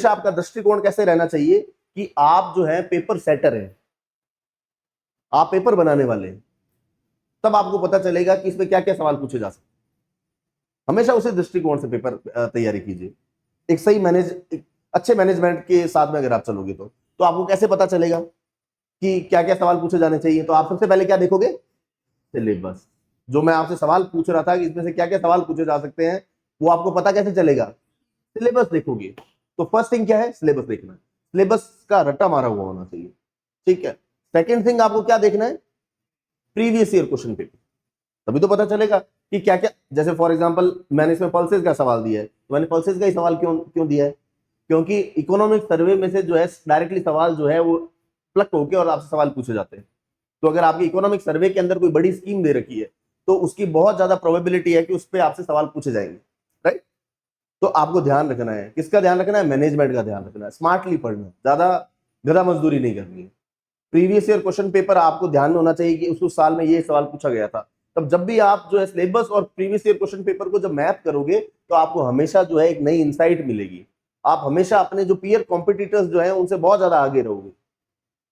आपका दृष्टिकोण कैसे रहना चाहिए कि आप जो है पेपर सेटर हैं, आप पेपर बनाने वाले हैं, तब आपको पता चलेगा कि इसमें क्या क्या सवाल पूछे जा सकते हैं। हमेशा उसी दृष्टिकोण से पेपर तैयारी कीजिए। एक सही अच्छे मैनेजमेंट के साथ में अगर आप चलोगे तो आपको कैसे पता चलेगा कि क्या क्या सवाल पूछे जाने चाहिए। तो आप सबसे पहले क्या देखोगे, सिलेबस। जो मैं आपसे सवाल पूछ रहा था कि इसमें से क्या क्या सवाल पूछे जा सकते हैं, वो आपको पता कैसे चलेगा, सिलेबस देखोगे। तो फर्स्ट थिंग क्या है, सिलेबस देखना है। सिलेबस का रट्टा मारा हुआ होना चाहिए, ठीक है। सेकंड थिंग आपको क्या देखना है, प्रीवियस ईयर क्वेश्चन पेपर। तभी तो पता चलेगा कि क्या क्या, जैसे फॉर एग्जांपल मैंने इसमें पल्सेस का सवाल दिया है, तो मैंने पल्सेस का ही सवाल क्यों क्यों दिया है, क्योंकि इकोनॉमिक सर्वे में से जो है डायरेक्टली सवाल जो है वो प्लग होके और आपसे सवाल पूछे जाते हैं। तो अगर आपकी इकोनॉमिक सर्वे के अंदर कोई बड़ी स्कीम दे रखी है तो उसकी बहुत ज्यादा प्रोबेबिलिटी है कि उस पर आपसे सवाल पूछे जाएंगे, राइट। तो आपको ध्यान रखना है, किसका ध्यान रखना है, मैनेजमेंट का ध्यान रखना है। स्मार्टली पढ़ना, ज्यादा गधा मजदूरी नहीं करनी है। प्रीवियस ईयर क्वेश्चन पेपर आपको ध्यान में होना चाहिए कि उस साल में ये सवाल पूछा गया था। तब जब भी आप जो है सिलेबस और प्रीवियस ईयर क्वेश्चन पेपर को जब मैप करोगे तो आपको हमेशा जो है एक नई इंसाइट मिलेगी। आप हमेशा अपने जो पीयर कॉम्पिटिटर्स जो है उनसे बहुत ज्यादा आगे रहोगे।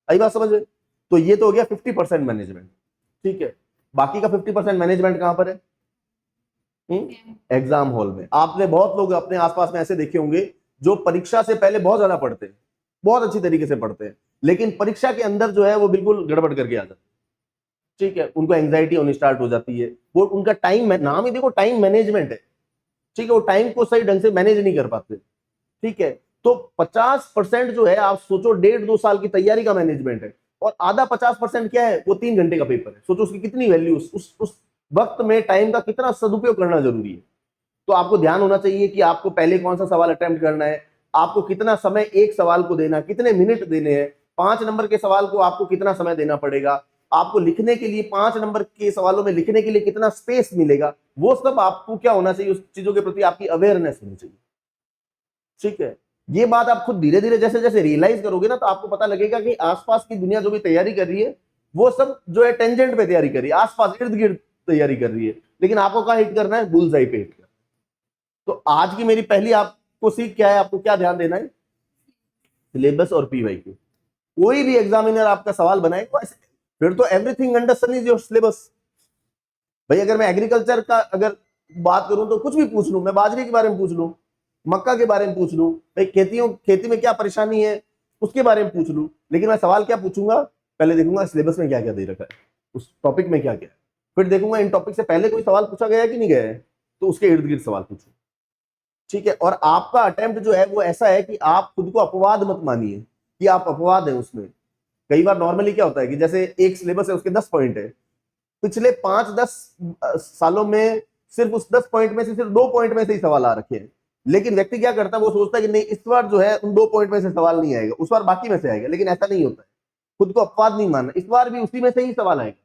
आई बात समझ में। तो ये तो हो गया 50% मैनेजमेंट, ठीक है। बाकी का 50% मैनेजमेंट कहां पर है, एग्जाम हॉल में। आपने बहुत लोग अपने आसपास में ऐसे देखे होंगे जो परीक्षा से पहले बहुत ज्यादा पढ़ते हैं, बहुत अच्छी तरीके से पढ़ते हैं, लेकिन परीक्षा के अंदर जो है वो बिल्कुल गड़बड़ करके आ जाते हैं, ठीक है। उनको एंग्जाइटी होनी स्टार्ट हो जाती है। वो उनका टाइम, नाम ही देखो टाइम मैनेजमेंट है, ठीक है। वो टाइम को सही ढंग से मैनेज नहीं कर पाते, ठीक है। तो 50% जो है आप सोचो 1.5-2 साल की तैयारी का मैनेजमेंट है, और आधा 50% क्या है, वो 3 घंटे का पेपर है। सोचो उसकी कितनी वैल्यू, उस वक्त में टाइम का कितना सदुपयोग करना जरूरी है। तो आपको ध्यान होना चाहिए कि आपको पहले कौन सा सवाल अटेम्प्ट करना है, आपको कितना समय एक सवाल को देना, कितने मिनट देने हैं, 5 नंबर के सवाल को आपको कितना समय देना पड़ेगा, आपको लिखने के लिए 5 नंबर के सवालों में लिखने के लिए कितना स्पेस मिलेगा, वो सब आपको क्या होना चाहिए, उस चीजों के प्रति आपकी अवेयरनेस होनी चाहिए, ठीक है। ये बात आप खुद धीरे धीरे जैसे जैसे रियलाइज करोगे ना, तो आपको पता लगेगा कि आसपास की दुनिया जो भी तैयारी कर रही है वो सब जो है टेंजेंट पे तैयारी कर रही है, आसपास इर्द गिर्द तैयारी कर रही है, लेकिन आपको कहां हिट करना है, बुलजाई पे हिट करना। तो आज की मेरी पहली आपको सीख क्या है, आपको क्या ध्यान देना है, सिलेबस और पीवाईक्यू। कोई भी एग्जामिनर आपका सवाल बनाएगा फिर तो everything under sun is your syllabus. भाई अगर मैं एग्रीकल्चर का अगर बात करूं तो कुछ भी पूछ लूं, मैं बाजरे के बारे में पूछ लूं, मक्का के बारे में पूछ लूं, भाई खेती में क्या परेशानी है उसके बारे में पूछ लूं, लेकिन मैं सवाल क्या पूछूंगा, पहले देखूंगा सिलेबस में क्या क्या दे रखा है, उस टॉपिक में क्या क्या है, फिर देखूंगा इन टॉपिक से पहले कोई सवाल पूछा गया है कि नहीं गया है, तो उसके इर्द गिर्द सवाल पूछूं, ठीक है। और आपका अटेम्प्ट जो है वो ऐसा है कि आप खुद को अपवाद मत मानिए कि आप अपवाद है उसमें। कई बार नॉर्मली क्या होता है कि जैसे एक सिलेबस है उसके 10 पॉइंट है, पिछले 5-10 सालों में सिर्फ उस 10 पॉइंट में से सिर्फ 2 पॉइंट में से ही सवाल आ रखे हैं, लेकिन व्यक्ति क्या करता है, वो सोचता है कि नहीं इस बार जो है उन 2 पॉइंट में से सवाल नहीं आएगा, उस बार बाकी में से आएगा, लेकिन ऐसा नहीं होता है। खुद को अपवाद नहीं मानना, इस बार भी उसी में से ही सवाल आएगा।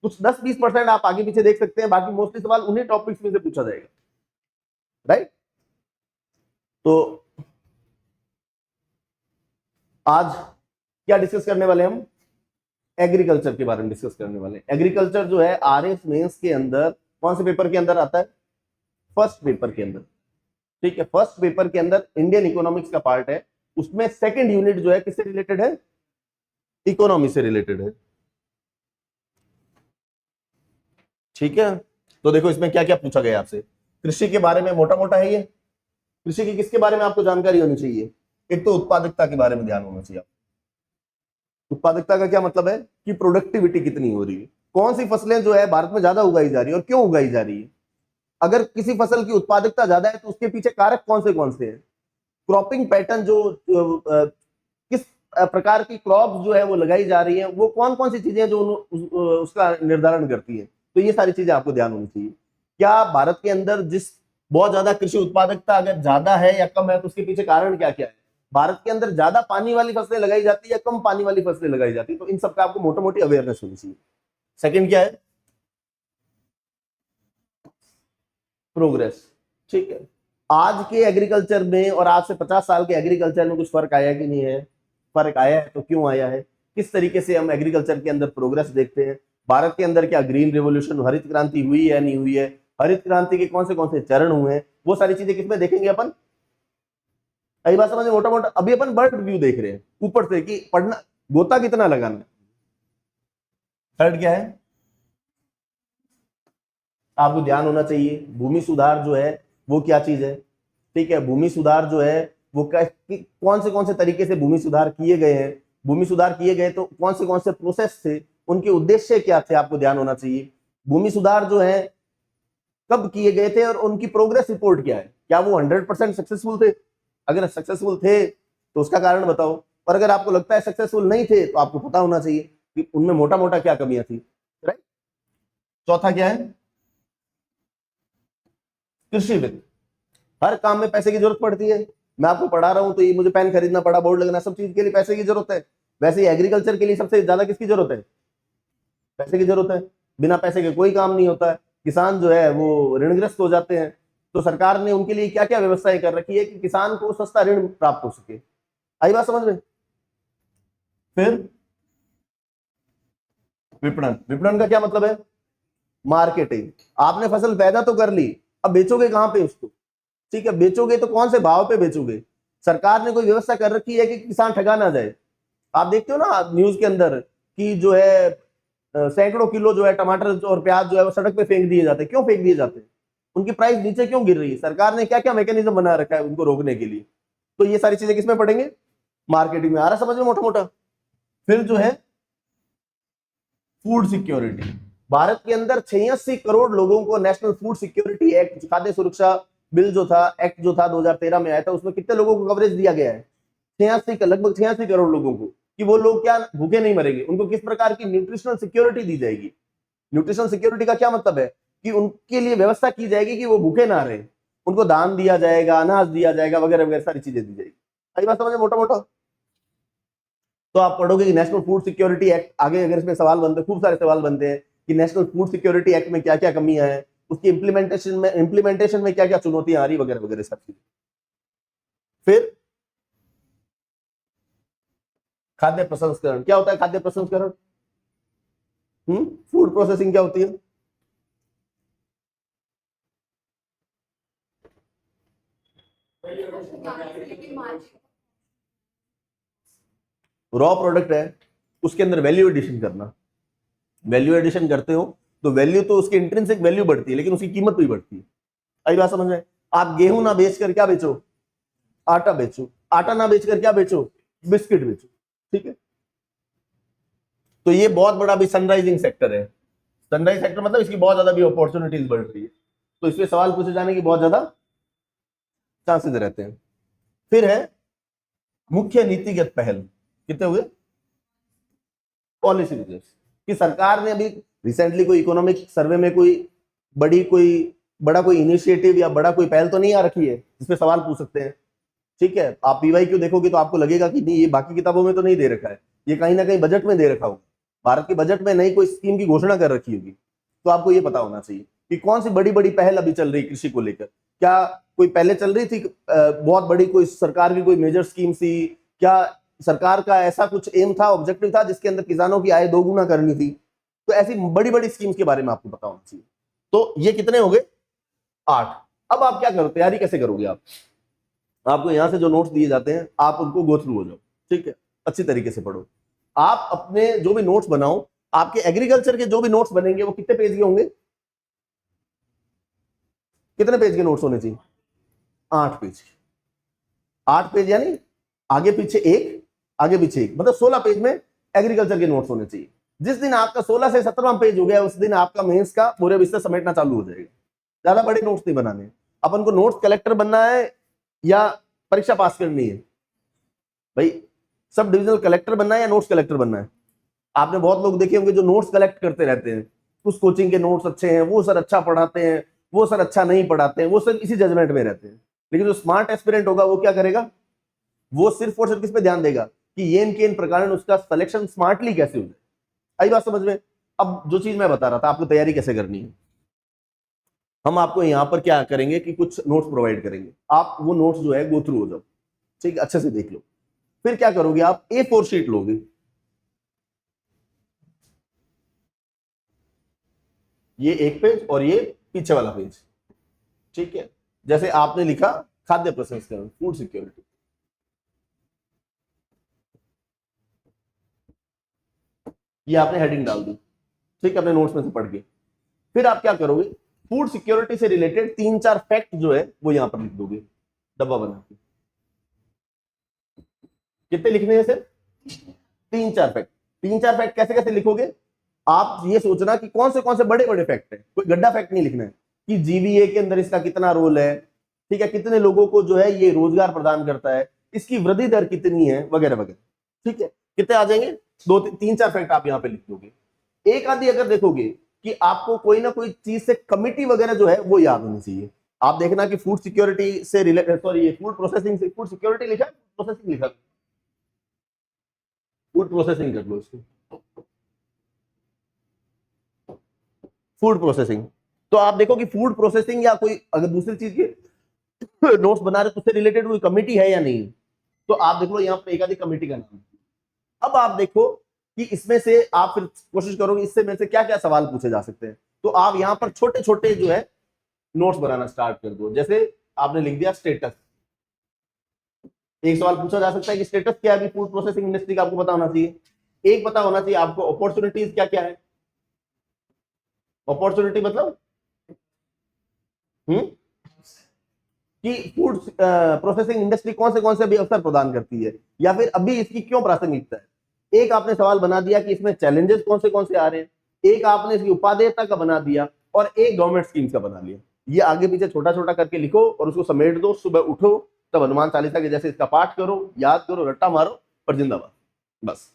कुछ 10-20% आप आगे पीछे देख सकते हैं, बाकी मोस्टली सवाल उन्हीं टॉपिक्स में से पूछा जाएगा, राइट। तो आज क्या डिस्कस करने वाले हम, एग्रीकल्चर के बारे में डिस्कस करने वाले हैं। एग्रीकल्चर जो है आरएस मेंस के अंदर कौन से पेपर के अंदर आता है, फर्स्ट पेपर के अंदर, ठीक है। फर्स्ट पेपर के अंदर इंडियन इकोनॉमिक्स का पार्ट है, उसमें सेकंड यूनिट जो है किससे रिलेटेड है, इकोनॉमी से रिलेटेड है, ठीक है। तो देखो इसमें क्या क्या पूछा गया आपसे, कृषि के बारे में मोटा मोटा है ये। कृषि की किसके बारे में आपको जानकारी होनी चाहिए, एक तो उत्पादकता के बारे में ध्यान होना चाहिए। उत्पादकता का क्या मतलब है कि प्रोडक्टिविटी कितनी हो रही है, कौन सी फसलें जो है भारत में ज्यादा उगाई जा रही है और क्यों उगाई जा रही है। अगर किसी फसल की उत्पादकता ज्यादा है तो उसके पीछे कारक कौन से हैं, क्रॉपिंग पैटर्न जो किस प्रकार की क्रॉप जो है वो लगाई जा रही है, वो कौन कौन सी चीजें जो उसका निर्धारण करती है। तो ये सारी चीजें आपको ध्यान होनी चाहिए। क्या भारत के अंदर जिस बहुत ज्यादा कृषि उत्पादकता अगर ज्यादा है या कम है तो उसके पीछे कारण क्या क्या है, भारत के अंदर ज्यादा पानी वाली फसलें लगाई जाती है या कम पानी वाली फसलें लगाई जाती है, तो इन सबका आपको मोटा मोटी अवेयरनेस होनी चाहिए। सेकंड क्या है, प्रोग्रेस, ठीक है। आज के एग्रीकल्चर में और आज से 50 साल के एग्रीकल्चर में कुछ फर्क आया कि नहीं है, फर्क आया है तो क्यों आया है, किस तरीके से हम एग्रीकल्चर के अंदर प्रोग्रेस देखते हैं। भारत के अंदर क्या ग्रीन रेवोल्यूशन, हरित क्रांति हुई है नहीं हुई है, हरित क्रांति के कौन से चरण हुए हैं, वो सारी चीजें किसमें देखेंगे अपन, आई बात समझ में? मोटा मोटा अभी अपन बर्ड व्यू देख रहे हैं ऊपर से कि पढ़ना, गोता कितना लगाना है। थर्ड क्या है, आपको ध्यान होना चाहिए भूमि सुधार जो है वो क्या चीज है। ठीक है, भूमि सुधार जो है वो कौन से तरीके से भूमि सुधार किए गए हैं, भूमि सुधार किए गए तो कौन से प्रोसेस थे, उनके उद्देश्य क्या थे, आपको ध्यान होना चाहिए। भूमि सुधार जो है कब किए गए थे और उनकी प्रोग्रेस रिपोर्ट क्या है, क्या वो 100% सक्सेसफुल थे, अगर सक्सेसफुल थे तो उसका कारण बताओ, और अगर आपको लगता है सक्सेसफुल नहीं थे तो आपको पता होना चाहिए कि उनमें मोटा मोटा क्या कमियां थी। राइट। चौथा क्या है, कृषि वित्त। हर काम में पैसे की जरूरत पड़ती है, मैं आपको पढ़ा रहा हूं तो ये मुझे पेन खरीदना पड़ा, बोर्ड लगना, सब चीज के लिए पैसे की जरूरत है। वैसे ही एग्रीकल्चर के लिए सबसे ज्यादा किसकी जरूरत है, पैसे की जरूरत है। बिना पैसे के कोई काम नहीं होता है, किसान जो है वो ऋणग्रस्त हो जाते हैं। तो सरकार ने उनके लिए क्या क्या व्यवस्थाएं कर रखी है कि किसान को सस्ता ऋण प्राप्त हो सके। आई बात समझ में? फिर विपणन, विपणन का क्या मतलब है, मार्केटिंग। आपने फसल पैदा तो कर ली, अब बेचोगे कहां पे उसको। ठीक है, बेचोगे तो कौन से भाव पे बेचोगे। सरकार ने कोई व्यवस्था कर रखी है कि किसान ठगा ना जाए। आप देखते हो ना न्यूज के अंदर कि जो है सैकड़ों किलो जो है टमाटर और प्याज जो है वो सड़क पे फेंक दिए जाते हैं। क्यों फेंक दिए जाते हैं, उनकी प्राइस नीचे क्यों गिर रही है, सरकार ने क्या क्या मैकेनिज्म बना रखा है उनको रोकने के लिए। तो ये सारी चीजें किसमें पढ़ेंगे, मार्केटिंग में। आ रहा समझ में मोटा मोटा। फिर जो है फूड सिक्योरिटी। भारत के अंदर 86 करोड़ लोगों को नेशनल फूड सिक्योरिटी एक्ट, खाद्य सुरक्षा बिल जो था, एक्ट जो था 2013 में आया था, उसमें कितने लोगों को कवरेज दिया गया है, 86 का, लगभग 86 करोड़ लोगों को, कि वो लोग क्या भूखे नहीं मरेंगे। उनको किस प्रकार की न्यूट्रिशनल सिक्योरिटी दी जाएगी। न्यूट्रिशनल सिक्योरिटी का क्या मतलब है कि उनके लिए व्यवस्था की जाएगी कि वो भूखे ना रहे, उनको दान दिया जाएगा, अनाज दिया जाएगा, वगैरह वगैरह सारी चीजें दी जाएगी। सही बात समझे मोटा मोटा। तो आप पढ़ोगे कि नेशनल फूड सिक्योरिटी एक्ट, आगे अगर इसमें सवाल बनते, खूब सारे सवाल बनते हैं कि नेशनल फूड सिक्योरिटी एक्ट में क्या क्या कमियां हैं, उसकी इंप्लीमेंटेशन में क्या क्या चुनौतियां आ रही, वगैरह वगैरह सब चीजें। फिर खाद्य प्रसंस्करण, क्या होता है खाद्य प्रसंस्करण, फूड प्रोसेसिंग क्या होती है। रॉ प्रोडक्ट है, उसके अंदर वैल्यू एडिशन करना। वैल्यू एडिशन करते हो तो वैल्यू तो उसकी इंट्रिंसिक वैल्यू बढ़ती है, लेकिन उसकी कीमत भी बढ़ती है। आई बात समझ में? आप गेहूं ना बेचकर क्या बेचो, आटा बेचो, आटा ना बेचकर क्या बेचो, बिस्किट बेचो। ठीक है, तो ये बहुत बड़ा भी सनराइजिंग सेक्टर है। सनराइज सेक्टर मतलब इसकी बहुत ज्यादा भी अपॉर्चुनिटीज बढ़ रही है, तो इसमें सवाल पूछे जाने की बहुत ज्यादा चांसेस रहते हैं। फिर है मुख्य नीतिगत पहल, कितने हुए, पॉलिसी रिजर्व, कि सरकार ने अभी रिसेंटली कोई इकोनॉमिक सर्वे में कोई बड़ा कोई इनिशिएटिव या बड़ा कोई पहल तो नहीं आ रखी है जिसपे सवाल पूछ सकते हैं। ठीक है, आप पीवाईक्यू देखोगे तो आपको लगेगा कि नहीं, ये बाकी किताबों में तो नहीं दे रखा है, ये कहीं ना कहीं बजट में दे रखा होगा, भारत के बजट में नई कोई स्कीम की घोषणा कर रखी होगी। तो आपको ये पता होना चाहिए कि कौन सी बड़ी बड़ी पहल अभी चल रही कृषि को लेकर। क्या कोई पहले चल रही थी बहुत बड़ी कोई सरकार की कोई मेजर स्कीम थी, क्या सरकार का ऐसा कुछ एम था, ऑब्जेक्टिव था जिसके अंदर किसानों की आय दोगुना करनी थी। तो ऐसी बड़ी बड़ी स्कीम्स के बारे में आपको पता होना चाहिए। तो ये कितने हो गए, 8। अब आप क्या करो, तैयारी कैसे करोगे आप, आपको यहां से जो नोट्स दिए जाते हैं आप उनको गो थ्रू हो जाओ। ठीक है, अच्छी तरीके से पढ़ो। आप अपने जो भी नोट्स बनाओ, आपके एग्रीकल्चर के जो भी नोट्स बनेंगे वो कितने पेज के होंगे, कितने पेज के नोट्स होने चाहिए, 8 पेज। 8 पेज यानी आगे पीछे एक, आगे पीछे एक, मतलब 16 पेज में एग्रीकल्चर के नोट्स होने चाहिए। जिस दिन आपका 16 से 17वां पेज हो गया, उस दिन आपका मेंस का पूरे विषय समेटना चालू हो जाएगा। ज्यादा बड़े नोट्स नहीं बनाने, अपन को नोट्स कलेक्टर बनना है या परीक्षा पास करनी है भाई, सब डिविजनल कलेक्टर बनना है या नोट्स कलेक्टर बनना है। आपने बहुत लोग देखे होंगे जो नोट्स कलेक्ट करते रहते हैं, उस कोचिंग के नोट्स अच्छे हैं, वो सर अच्छा पढ़ाते हैं, वो सर अच्छा नहीं पढ़ाते हैं, वो सर इसी जजमेंट में रहते हैं। लेकिन जो स्मार्ट एस्पिरेंट होगा वो क्या करेगा, वो सिर्फ और सिर्फ किस पे ध्यान देगा कि ये इनके इन प्रकार उसका सिलेक्शन स्मार्टली कैसे हो जाए। आई बात समझ में? अब जो चीज मैं बता रहा था आपको तैयारी कैसे करनी है, हम आपको यहां पर क्या करेंगे कि कुछ नोट्स प्रोवाइड करेंगे, आप वो नोट्स जो है गो थ्रू हो जाओ। ठीक है, अच्छे से देख लो। फिर क्या करोगे आप, A4 शीट लोगे, ये एक पेज और ये पीछे वाला पेज। ठीक है, जैसे आपने लिखा खाद्य प्रसंस्करण, फूड सिक्योरिटी, ये आपने हेडिंग डाल दी, ठीक है, अपने नोट्स में से पढ़ के। फिर आप क्या करोगे, फूड सिक्योरिटी से रिलेटेड 3-4 फैक्ट जो है वो यहां पर लिख दोगे डब्बा बना के। कितने लिखने हैं सर? 3-4 फैक्ट। 3-4 फैक्ट कैसे कैसे लिखोगे? आप ये सोचना कि कौन से बड़े बड़े फैक्ट है, कोई गड्ढा फैक्ट नहीं लिखना है कि जीवीए के अंदर इसका कितना रोल है, ठीक है, कितने लोगों को जो है ये रोजगार प्रदान करता है, इसकी वृद्धि दर कितनी है, वगैरह वगैरह, ठीक है। कितने आ जाएंगे? 2-3-4 फैक्ट आप यहां पे लिख दोगे। एक आदि अगर देखोगे कि आपको कोई ना कोई चीज से कमिटी वगैरह जो है वो याद होनी चाहिए। आप देखना कि फूड सिक्योरिटी से रिलेटेड, सॉरी ये फूड प्रोसेसिंग से, फूड सिक्योरिटी लिखा है, प्रोसेसिंग लिखा, फूड प्रोसेसिंग कर लो इसको, फूड प्रोसेसिंग। तो आप देखो कि फूड प्रोसेसिंग या कोई अगर दूसरी चीज के नोट्स बना रहे तो उससे रिलेटेड कोई कमिटी है या नहीं, तो आप देख लो यहाँ पर एक आधी कमिटी का नाम। अब आप देखो कि इसमें से आप फिर कोशिश करोगे इससे मेरे से क्या क्या सवाल पूछे जा सकते हैं, तो आप यहां पर छोटे छोटे जो है नोट्स बनाना स्टार्ट कर दो। जैसे आपने लिख दिया स्टेटस, एक सवाल पूछा जा सकता है कि स्टेटस क्या है फूड प्रोसेसिंग इंडस्ट्री का, आपको पता होना चाहिए। एक पता होना चाहिए आपको अपॉर्चुनिटीज क्या क्या है। अपॉर्चुनिटी मतलब कि फूड प्रोसेसिंग इंडस्ट्री कौन से भी अवसर प्रदान करती है, या फिर अभी इसकी क्यों प्रासंगिकता है। एक आपने सवाल बना दिया कि इसमें चैलेंजेस कौन से आ रहे हैं, एक आपने इसकी उपादेयता का बना दिया, और एक गवर्नमेंट स्कीम्स का बना लिया। ये आगे पीछे छोटा छोटा करके लिखो और उसको समेट दो। सुबह उठो तब हनुमान चालीसा के जैसे इसका पाठ करो, याद करो, रट्टा मारो और जिंदाबाद। बस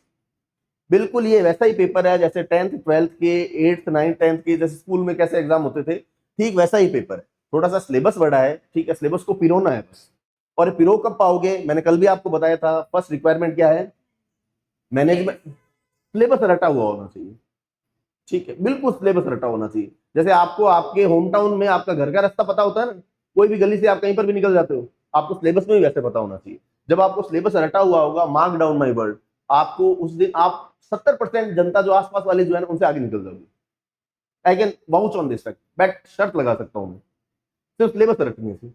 बिल्कुल ये वैसा ही पेपर है जैसे 10th 12th के, 8th 9th 10th के जैसे स्कूल में कैसे एग्जाम होते थे, ठीक वैसा ही पेपर है। थोड़ा सा सिलेबस बड़ा है, ठीक है, सिलेबस को पिरोना है बस। और पिरो कब पाओगे, मैंने कल भी आपको बताया था, फर्स्ट रिक्वायरमेंट क्या है, मैनेजमेंट। सिलेबस रटा हुआ होना चाहिए, ठीक है, बिल्कुल सिलेबस रटा होना चाहिए। जैसे आपको आपके होम टाउन में आपका घर का रास्ता पता होता है ना, कोई भी गली से आप कहीं पर भी निकल जाते हो, आपको सिलेबस में भी वैसे पता होना चाहिए। जब आपको सिलेबस रटा हुआ होगा, मार्क डाउन माई वर्ड, आपको उस दिन आप 70% जनता जो आसपास वाले जो है ना उनसे आगे निकल जाओगे। I can vouch on this fact, bat शर्त लगा सकता हूं मैं, सिर्फ सिलेबस रटने से,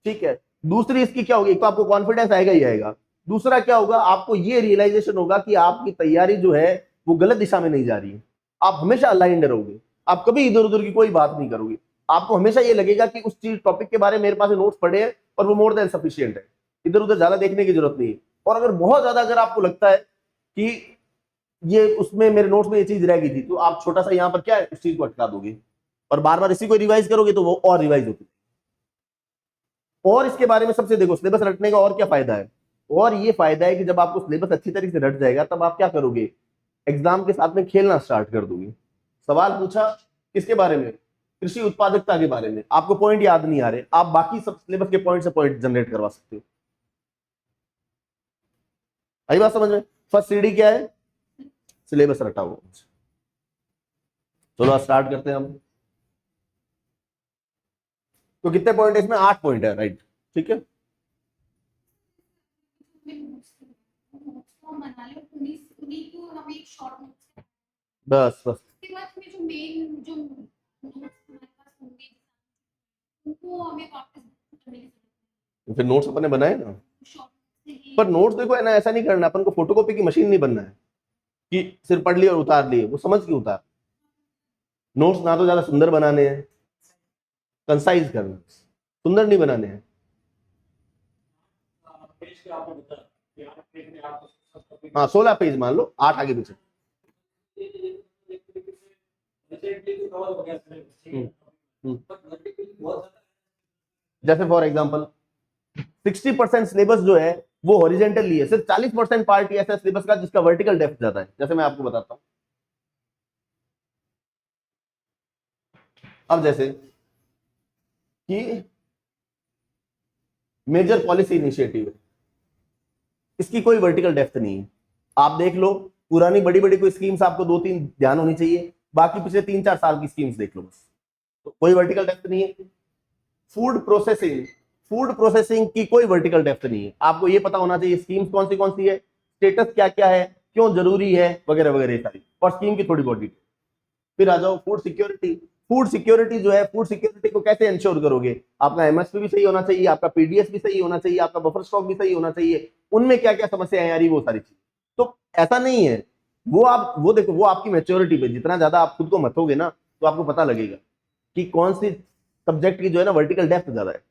ठीक है। दूसरी इसकी क्या होगी, एक तो आपको कॉन्फिडेंस आएगा ही आएगा, दूसरा क्या होगा, आपको ये रियलाइजेशन होगा कि आपकी तैयारी जो है वो गलत दिशा में नहीं जा रही है। आप हमेशा अलाइंड रहोगे, आप कभी इधर उधर की कोई बात नहीं करोगे। आपको हमेशा ये लगेगा कि उस चीज टॉपिक के बारे में मेरे पास नोट्स पड़े हैं और वो मोर देन सफिशिएंट है, इधर उधर ज्यादा देखने की जरूरत नहीं है। और अगर बहुत ज्यादा अगर आपको लगता है कि ये उसमें मेरे नोट्स में ये चीज रह गई थी, तो आप छोटा सा यहाँ पर क्या है उस चीज को अटका दोगे और बार बार इसी को रिवाइज करोगे तो वो और रिवाइज होती है। और इसके बारे में सबसे देखो, सिलेबस रटने का और क्या फायदा है, और ये फायदा है कि जब आपको सिलेबस अच्छी तरीके से रट जाएगा तब आप क्या करोगे, एग्जाम के साथ में खेलना स्टार्ट कर दोगे। सवाल पूछा किसके बारे में, कृषि उत्पादकता के बारे में, आपको पॉइंट याद नहीं आ रहे, आप बाकी सब सिलेबस के पॉइंट से पॉइंट जनरेट करवा सकते हो। आई बात समझ में? फर्स्ट सीढ़ी क्या है, सिलेबस रटा हुआ। चलो स्टार्ट करते हैं हम। तो कितने पॉइंट है इसमें, 8 पॉइंट है, राइट, ठीक है। बस बस फिर नोट्स अपने बनाए ना, पर नोट्स देखो है ना, ऐसा नहीं करना अपन को, फोटोकॉपी की मशीन नहीं बनना है कि सिर्फ पढ़ लिए और उतार लिए, वो समझ के उतार। नोट्स ना तो ज्यादा सुंदर बनाने हैं, कंसाइज करना, सुंदर नहीं बनाने हैं। हाँ 16 पेज मान लो, 8 आगे पीछे। जैसे फॉर एग्जांपल 60% सिलेबस जो है वो हॉरिजेंटली है, सिर्फ 40% पार्ट ही ऐसा सिलेबस का जिसका वर्टिकल डेप्थ ज्यादा है। जैसे मैं आपको बताता हूं, अब जैसे कि मेजर पॉलिसी इनिशिएटिव है, इसकी कोई वर्टिकल डेप्थ नहीं है। आप देख लो पुरानी बड़ी बड़ी कोई स्कीम्स आपको 2-3 ध्यान होनी चाहिए, बाकी पिछले 3-4 साल की स्कीम्स देख लो बस, तो कोई वर्टिकल डेप्थ नहीं है। फूड प्रोसेसिंग की कोई वर्टिकल डेप्थ नहीं है। आपको ये पता होना चाहिए स्कीम्स कौन सी है, स्टेटस क्या क्या है, क्यों जरूरी है, वगैरह वगैरह सारी, और स्कीम की थोड़ी बहुत डिटेल। फिर आ जाओ फूड सिक्योरिटी। फूड सिक्योरिटी जो है, फूड सिक्योरिटी को कैसे इंश्योर करोगे, आपका एमएसपी भी सही होना चाहिए, आपका पीडीएस भी सही होना चाहिए, आपका बफर स्टॉक भी सही होना चाहिए, उनमें क्या क्या समस्याएं आ रही वो सारी चीज। तो ऐसा नहीं है वो देखो, वो आपकी मेच्योरिटी पे, जितना ज्यादा आप खुद को मतोगे ना तो आपको पता लगेगा कि कौन सी सब्जेक्ट की जो है ना वर्टिकल डेप्थ ज्यादा है।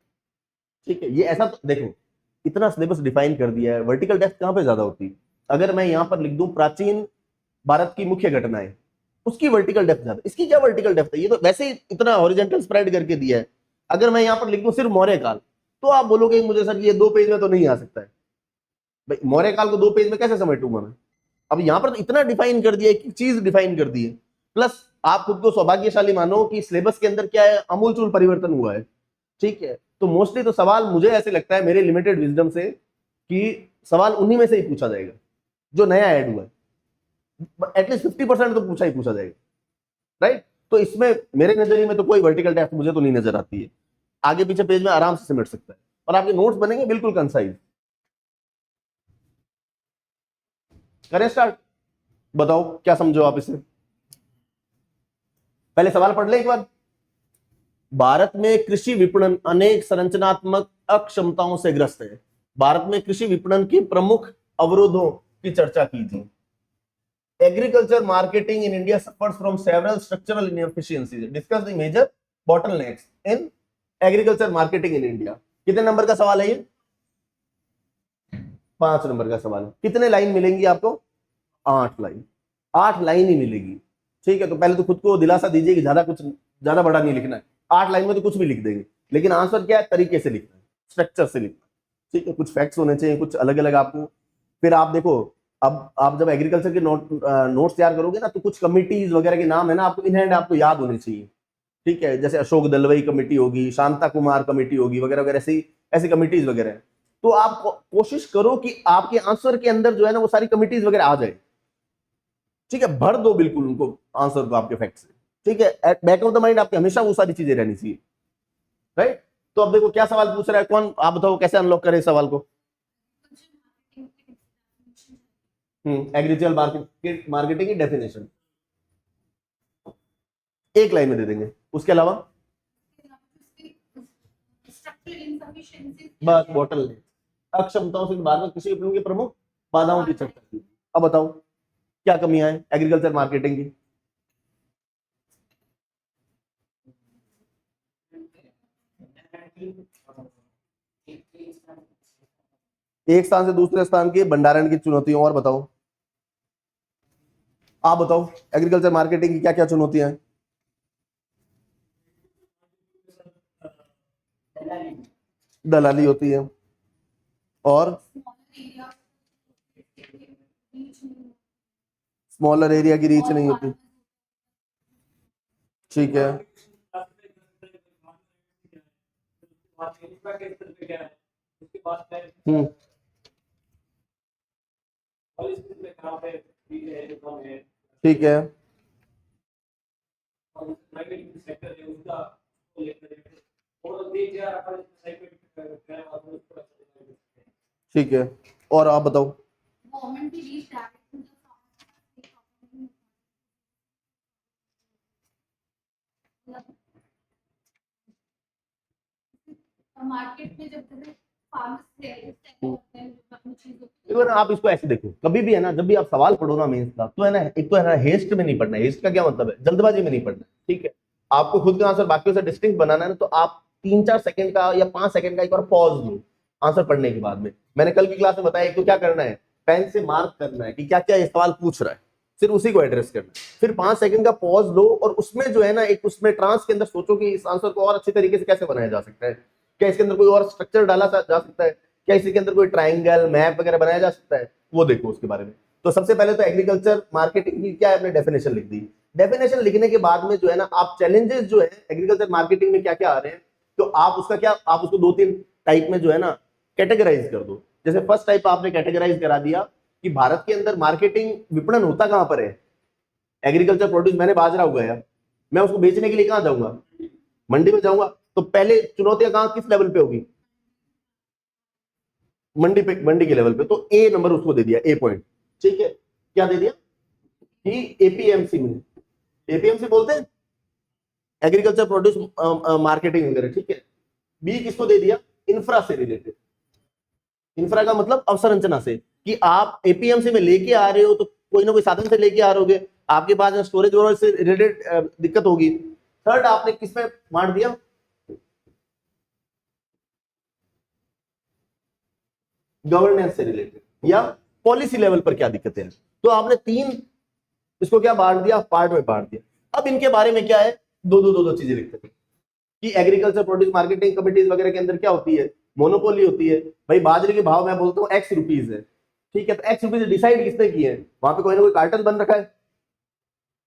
ठीक है, ये ऐसा तो देखो, इतना सिलेबस डिफाइन कर दिया है, वर्टिकल डेप्थ कहाँ पे ज्यादा होती है? अगर मैं यहाँ पर लिख दूं प्राचीन भारत की मुख्य घटनाएं, उसकी वर्टिकल डेप्थ ज्यादा, इसकी क्या वर्टिकल डेप्थ है? ये तो वैसे ही इतना हॉरिजॉन्टल स्प्रेड करके दिया है। अगर मैं यहाँ पर लिख दूं सिर्फ मौर्य काल, तो आप बोलोगे मुझे सर ये 2 पेज में तो नहीं आ सकता है। भाई मौर्य काल को 2 पेज में कैसे समेटूंगा मैं? अब यहाँ पर तो इतना डिफाइन कर दिया, एक चीज डिफाइन कर दी है। प्लस आप खुद को सौभाग्यशाली मानो कि सिलेबस के अंदर क्या है, अमूलचूल परिवर्तन हुआ है। ठीक है, तो मोस्टली तो सवाल मुझे ऐसे लगता है मेरे लिमिटेड विजडम से कि सवाल उन्हीं में से ही पूछा जाएगा जो नया ऐड हुआ है। एटलीस्ट 50% तो पूछा ही पूछा जाएगा, राइट? तो इसमें मेरे नजरिए में तो कोई वर्टिकल डेप्थ मुझे तो नहीं नजर आती है। आगे पीछे पेज में आराम से सिमट सकता है और आपके नोट्स बनेंगे बिल्कुल कंसाइज। करें स्टार्ट? बताओ क्या समझो आप इसे। पहले सवाल पढ़ ले एक बार। भारत में कृषि विपणन अनेक संरचनात्मक अक्षमताओं से ग्रस्त है। भारत में कृषि विपणन के प्रमुख अवरोधों की चर्चा कीजिए। Agriculture marketing in India suffers from several structural inefficiencies. Discuss the major bottlenecks in agriculture marketing in India. कितने नंबर का सवाल है ये? 5 नंबर का सवाल है। कितने लाइन मिलेंगी आपको? 8 लाइन। 8 लाइन ही मिलेगी। ठीक है, तो पहले तो खुद को दिलासा दीजिए कि ज्यादा बड़ा नहीं लिखना है। 8 लाइन में तो कुछ भी लिख देंगे, लेकिन आंसर क्या है? तरीके से लिखना है, स्ट्रक्चर से लिखना है। ठीक है, कुछ फैक्ट्स होने चाहिए, कुछ अलग अलग आपको। फिर आप देखो, अब आप जब एग्रीकल्चर के नोट्स तैयार करोगे ना, तो कुछ कमिटीज वगैरह के नाम है ना आपको इन हैंड आपको याद होने चाहिए। ठीक है, जैसे अशोक दलवई कमेटी होगी, शांता कुमार कमेटी होगी, वगैरह वगैरह, ऐसी कमिटीज वगैरह। तो आप कोशिश करो कि आपके आंसर के अंदर जो है ना वो सारी कमिटीज वगैरह आ जाए। ठीक है, भर दो बिल्कुल उनको, आंसर को आपके फैक्ट से। ठीक है, at back of the mind आपके हमेशा वो सारी चीजें रहनी चाहिए, राइट? तो अब देखो क्या सवाल पूछ रहा है, कौन, आप बताओ कैसे अनलॉक करें इस सवाल को। एग्रीकल्चर मार्केटिंग की डेफिनेशन एक लाइन में दे देंगे, उसके अलावा बस बॉटल अक्षमताओं से बाद में कृषि विपणन के प्रमुख बाधाओं की चर्चा की। अब बताओ क्या कमियां हैं एग्रीकल्चर मार्केटिंग की? एक स्थान से दूसरे स्थान के भंडारण की चुनौतियों, और बताओ, आप बताओ एग्रीकल्चर मार्केटिंग की क्या क्या चुनौतियां हैं? दलाली होती है, और स्मॉलर एरिया की रीच नहीं होती। ठीक है, हम्म, ठीक है, ठीक है, और आप बताओ। मार्केट में जब आप इसको ऐसे देखो, कभी भी है ना, जब भी आप सवाल पढ़ो ना मेंस का, तो है ना, एक तो है ना हेस्ट में नहीं पढ़ना है। हेस्ट का क्या मतलब है? जल्दबाजी में नहीं पढ़ना। ठीक है, आपको खुद का आंसर बाकियों से डिस्टिंक्ट बनाना है, तो आप 3-4 सेकंड का या 5 सेकंड का एक बार पॉज लो आंसर पढ़ने के बाद में। मैंने कल की क्लास में बताया, एक तो क्या करना है, पेन से मार्क करना है कि क्या क्या ये सवाल पूछ रहा है, फिर उसी को एड्रेस करना है। फिर 5 सेकंड का पॉज लो और उसमें जो है ना एक उसमें ट्रांस के अंदर सोचो कि इस आंसर को और अच्छे तरीके से कैसे बनाया जा सकता है। क्या इसके अंदर कोई और स्ट्रक्चर डाला जा सकता है? क्या इसके अंदर कोई ट्राइंगल मैप वगैरह बनाया जा सकता है? वो देखो उसके बारे में। तो सबसे पहले तो एग्रीकल्चर मार्केटिंग की क्या है, आपने डेफिनेशन लिख दी। डेफिनेशन लिखने के बाद में जो है ना, आप चैलेंजेस जो है एग्रीकल्चर मार्केटिंग में क्या क्या आ रहे हैं, तो आप उसका क्या, आप उसको 2-3 टाइप में जो है ना कैटेगराइज कर दो। जैसे फर्स्ट टाइप आपने कैटेगराइज करा दिया कि भारत के अंदर मार्केटिंग विपणन होता कहां पर है। एग्रीकल्चर प्रोड्यूस, मैंने बाजरा उगाया, मैं उसको बेचने के लिए कहां जाऊंगा? मंडी में जाऊंगा। तो पहले चुनौतियां कहां, किस लेवल पे होगी? मंडी पे, मंडी के लेवल पे। तो ए नंबर उसको दे दिया, ए पॉइंट। ठीक है, क्या दे दिया कि एपीएमसी में, एपीएमसी बोलते हैं एग्रीकल्चर प्रोड्यूस मार्केटिंग वगैरह। ठीक है, बी किसको दे दिया? इंफ्रा से रिलेटेड। इंफ्रा का मतलब अवसंरचना से, कि आप एपीएमसी में लेके आ रहे हो तो कोई ना कोई साधन से लेके आ रहे हो, आपके पास स्टोरेज और से रिलेटेड दिक्कत होगी। थर्ड आपने किस में बांट दिया, गवर्नेंस से रिलेटेड या पॉलिसी लेवल पर क्या दिक्कत है। तो आपने तीन इसको क्या बांट दिया, पार्ट में बांट दिया। अब इनके बारे में क्या है, दो चीजें लिखते हैं कि एग्रीकल्चर प्रोड्यूस मार्केटिंग कमिटीज वगैरह के अंदर क्या होती है, मोनोपोली होती है। भाई बाजरे के भाव मैं बोलता हूँ एक्स रुपीज है, ठीक है, तो एक्स रुपीज डिसाइड किसने किए हैं, वहां पे कोई ना कोई कार्टल बन रखा है,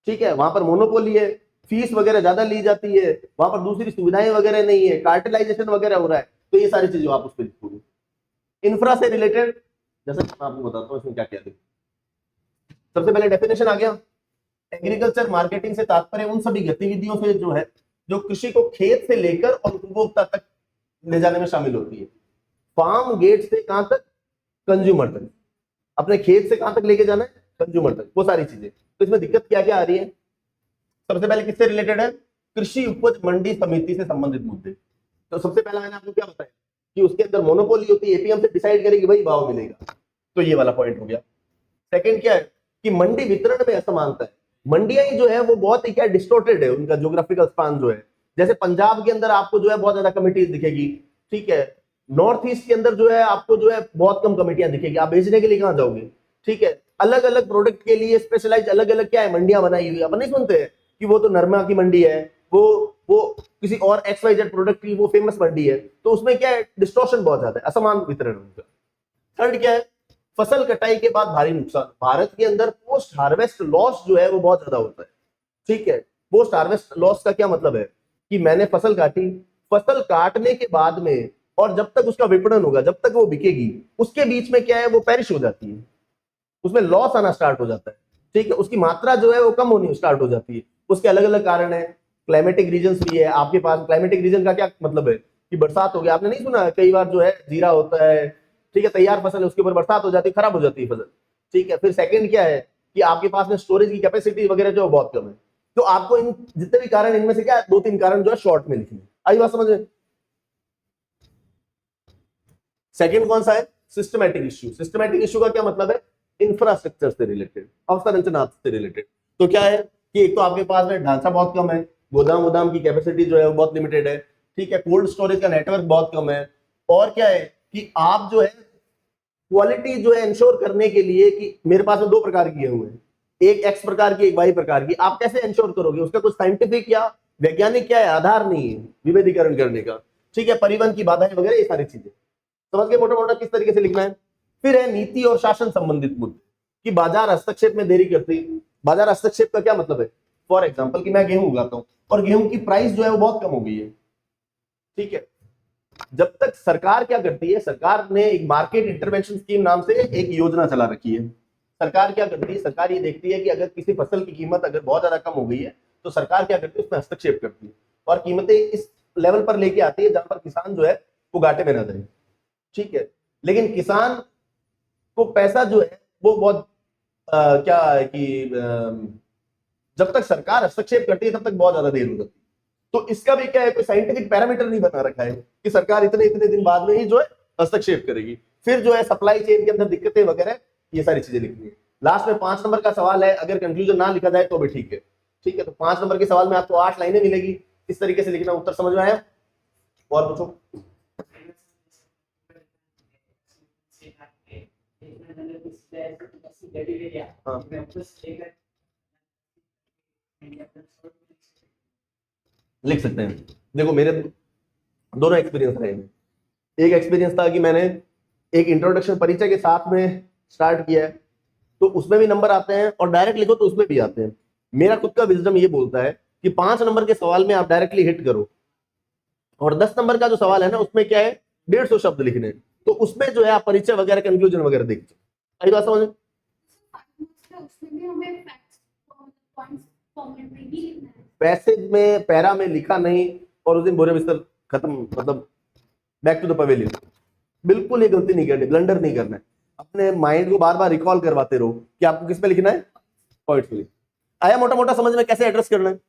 ठीक है, वहां पर मोनोपोली है, फीस वगैरह ज्यादा ली जाती है, वहां पर दूसरी सुविधाएं वगैरह नहीं है, कार्टेलाइजेशन वगैरह हो रहा है। तो ये सारी चीजें आप उस पर लिखोगे। इंफ्रा से रिलेटेड जैसे मैं आपको बताता हूँ इसमें क्या क्या लिखो। सबसे पहले डेफिनेशन आ गया, एग्रीकल्चर मार्केटिंग से तात्पर्य उन सभी गतिविधियों से जो है जो कृषि को खेत से लेकर और उपभोक्ता तक ले जाने में शामिल होती है। फार्म गेट से कहां तक, कंज्यूमर तक, अपने खेत से कहां तक लेके जाना है, कंज्यूमर तक, वो सारी चीजें। तो इसमें दिक्कत क्या क्या आ रही है, सबसे पहले किससे रिलेटेड है, कृषि उपज मंडी समिति से संबंधित मुद्दे। तो सबसे पहला मैंने आपको क्या बताया कि उसके अंदर मोनोपोली होती है, एपीएम से डिसाइड करेगी भाई भाव मिलेगा, तो ये वाला पॉइंट हो गया। सेकंड क्या है कि मंडी वितरण में असमानता है। मंडियां जो है वो बहुत ही क्या डिस्टोर्टेड है, उनका ज्योग्राफिकल स्पान जो है। जैसे पंजाब के अंदर आपको जो है बहुत ज्यादा कमिटीज दिखेगी, ठीक है, नॉर्थ ईस्ट के अंदर जो है आपको जो है बहुत कम कमिटियां दिखेगी। आप बेचने के लिए कहां जाओगे, ठीक है, अलग अलग प्रोडक्ट के लिए स्पेशलाइज अलग अलग क्या है मंडियां बनाई हुई है। अपन नहीं सुनते हैं कि वो तो नरमा की मंडी है, वो किसी और XYZ प्रोडक्ट की वो फेमस मंडी है। तो उसमें क्या है, डिस्टोर्शन बहुत ज्यादा है, असमान वितरण उनका। थर्ड क्या है, फसल कटाई के बाद भारी नुकसान। भारत के अंदर पोस्ट हार्वेस्ट लॉस जो है वो बहुत ज्यादा होता है, ठीक है। पोस्ट हार्वेस्ट लॉस का क्या मतलब है कि मैंने फसल काटी, फसल काटने के बाद में और जब तक उसका विपणन होगा, जब तक वो बिकेगी, उसके बीच में क्या है वो पेरिश हो जाती है, उसमें लॉस आना स्टार्ट हो जाता है, ठीक है, उसकी मात्रा जो है वो कम होनी स्टार्ट हो जाती है। उसके अलग अलग कारण है, क्लाइमेटिक रीजन भी है आपके पास। क्लाइमेटिक रीजन का क्या मतलब है कि बरसात हो गया, आपने नहीं सुना कई बार जो है जीरा होता है, ठीक है, तैयार फसल है, उसके ऊपर बरसात हो जाती है, खराब हो जाती है फसल, ठीक है। फिर सेकंड क्या है कि आपके पास में स्टोरेज की कैपेसिटी वगैरह जो बहुत कम है। तो आपको इन जितने भी कारण, इनमें से क्या दो तीन कारण जो है शॉर्ट में लिखने। आई बात समझ में। सेकंड कौन सा है, सिस्टमैटिक इश्यू। सिस्टमैटिक इश्यू का क्या मतलब है, इंफ्रास्ट्रक्चर से रिलेटेड, अवसंरचना से रिलेटेड। तो क्या है कि एक तो आपके पास में ढांचा बहुत कम है, गोदाम वोदाम की कैपेसिटी जो है वो बहुत लिमिटेड है, ठीक है, कोल्ड स्टोरेज का नेटवर्क बहुत कम है। और क्या है कि आप जो है क्वालिटी जो है इंश्योर करने के लिए कि मेरे पास में दो प्रकार की गेहूं है, एक एक्स प्रकार की, एक वाई प्रकार की, आप कैसे इंश्योर करोगे, उसका कुछ साइंटिफिक या वैज्ञानिक क्या है आधार नहीं है विभेदीकरण करने का, ठीक है, परिवहन की बाधाएं वगैरह ये सारी चीजें। समझ के मोटा मोटा किस तरीके से लिखना है। फिर है नीति और शासन संबंधित मुद्दे कि बाजार हस्तक्षेप में देरी करती। बाजार हस्तक्षेप का क्या मतलब है, फॉर एग्जाम्पल कि मैं गेहूं उगाता हूं और गेहूं की प्राइस जो है वो बहुत कम हो गई है, ठीक है, जब तक सरकार क्या करती है, सरकार ने एक मार्केट इंटरवेंशन स्कीम नाम से एक योजना चला रखी है। सरकार क्या करती है, सरकार ये देखती है कि अगर किसी फसल की कीमत अगर बहुत ज्यादा कम हो गई है तो सरकार क्या करती है, उसमें हस्तक्षेप करती है और कीमतें इस लेवल पर लेके आती है जहां पर किसान जो है वो घाटे में ना जाए, ठीक है। लेकिन किसान को पैसा जो है वो बहुत क्या है कि जब तक सरकार हस्तक्षेप करती है तब तक बहुत ज्यादा देर हो जाती है। तो इसका भी क्या है, कोई साइंटिफिक पैरामीटर नहीं बना रखा है कि सरकार इतने इतने दिन बाद में ही जो है हस्तक्षेप करेगी। फिर जो है सप्लाई चेन के अंदर दिक्कतें वगैरह ये सारी चीजें लिखनी है। लास्ट में 5 नंबर का सवाल है, अगर कंक्लूजन ना लिखा जाए तो भी ठीक है, ठीक है। तो 5 नंबर के सवाल में आपको 8 लाइनें मिलेगी, इस तरीके से लिखना। उत्तर समझ में आया, और पूछो। हाँ लिख सकते हैं। देखो मेरे दोनों एक्सपीरियंस रहे हैं। एक एक्सपीरियंस था कि मैंने एक इंट्रोडक्शन परिचय के साथ में स्टार्ट किया है, तो उसमें भी नंबर आते हैं, और डायरेक्ट लिखो तो उसमें भी आते हैं। मेरा खुद का विजडम ये बोलता है कि 5 नंबर के सवाल में आप डायरेक्टली हिट करो, और 10 नंबर का जो सवाल है ना उसमें क्या है 150 शब्द लिखने, तो उसमें जो है आप परिचय वगैरह कंक्लूजन वगैरह देखिए। आई बात समझ। पैसेज में पैरा में लिखा नहीं और उस दिन बोरे बिस्तर खत्म, मतलब बैक टू द पवेलियन। बिल्कुल ये गलती नहीं करनी, ब्लंडर नहीं करना है। अपने माइंड को बार बार रिकॉल करवाते रहो कि आपको किस पे लिखना है, पॉइंट्स पे। आया मोटा मोटा समझ में कैसे एड्रेस करना है।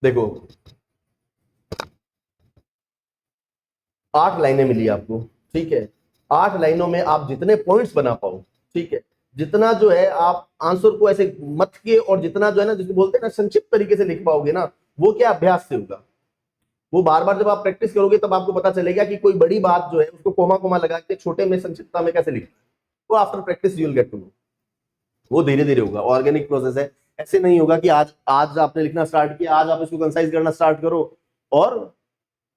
देखो 8 लाइनें मिली आपको, ठीक है। 8 लाइनों में आप जितने पॉइंट्स बना पाओ, ठीक है, जितना जो है आप आंसर को ऐसे मत के और जितना जो है ना, जिसको बोलते हैं ना संक्षिप्त तरीके से लिख पाओगे ना, वो क्या अभ्यास से होगा। वो बार बार जब आप प्रैक्टिस करोगे तब आपको पता चलेगा कि कोई बड़ी बात जो है उसको कोमा कोमा लगा के छोटे में संक्षिप्तता में कैसे लिखना है। वो after practice you will get to know. वो धीरे धीरे होगा, ऑर्गेनिक प्रोसेस है। ऐसे नहीं होगा कि आज आज आपने लिखना स्टार्ट किया, आज आप इसको कंसाइज करना स्टार्ट करो और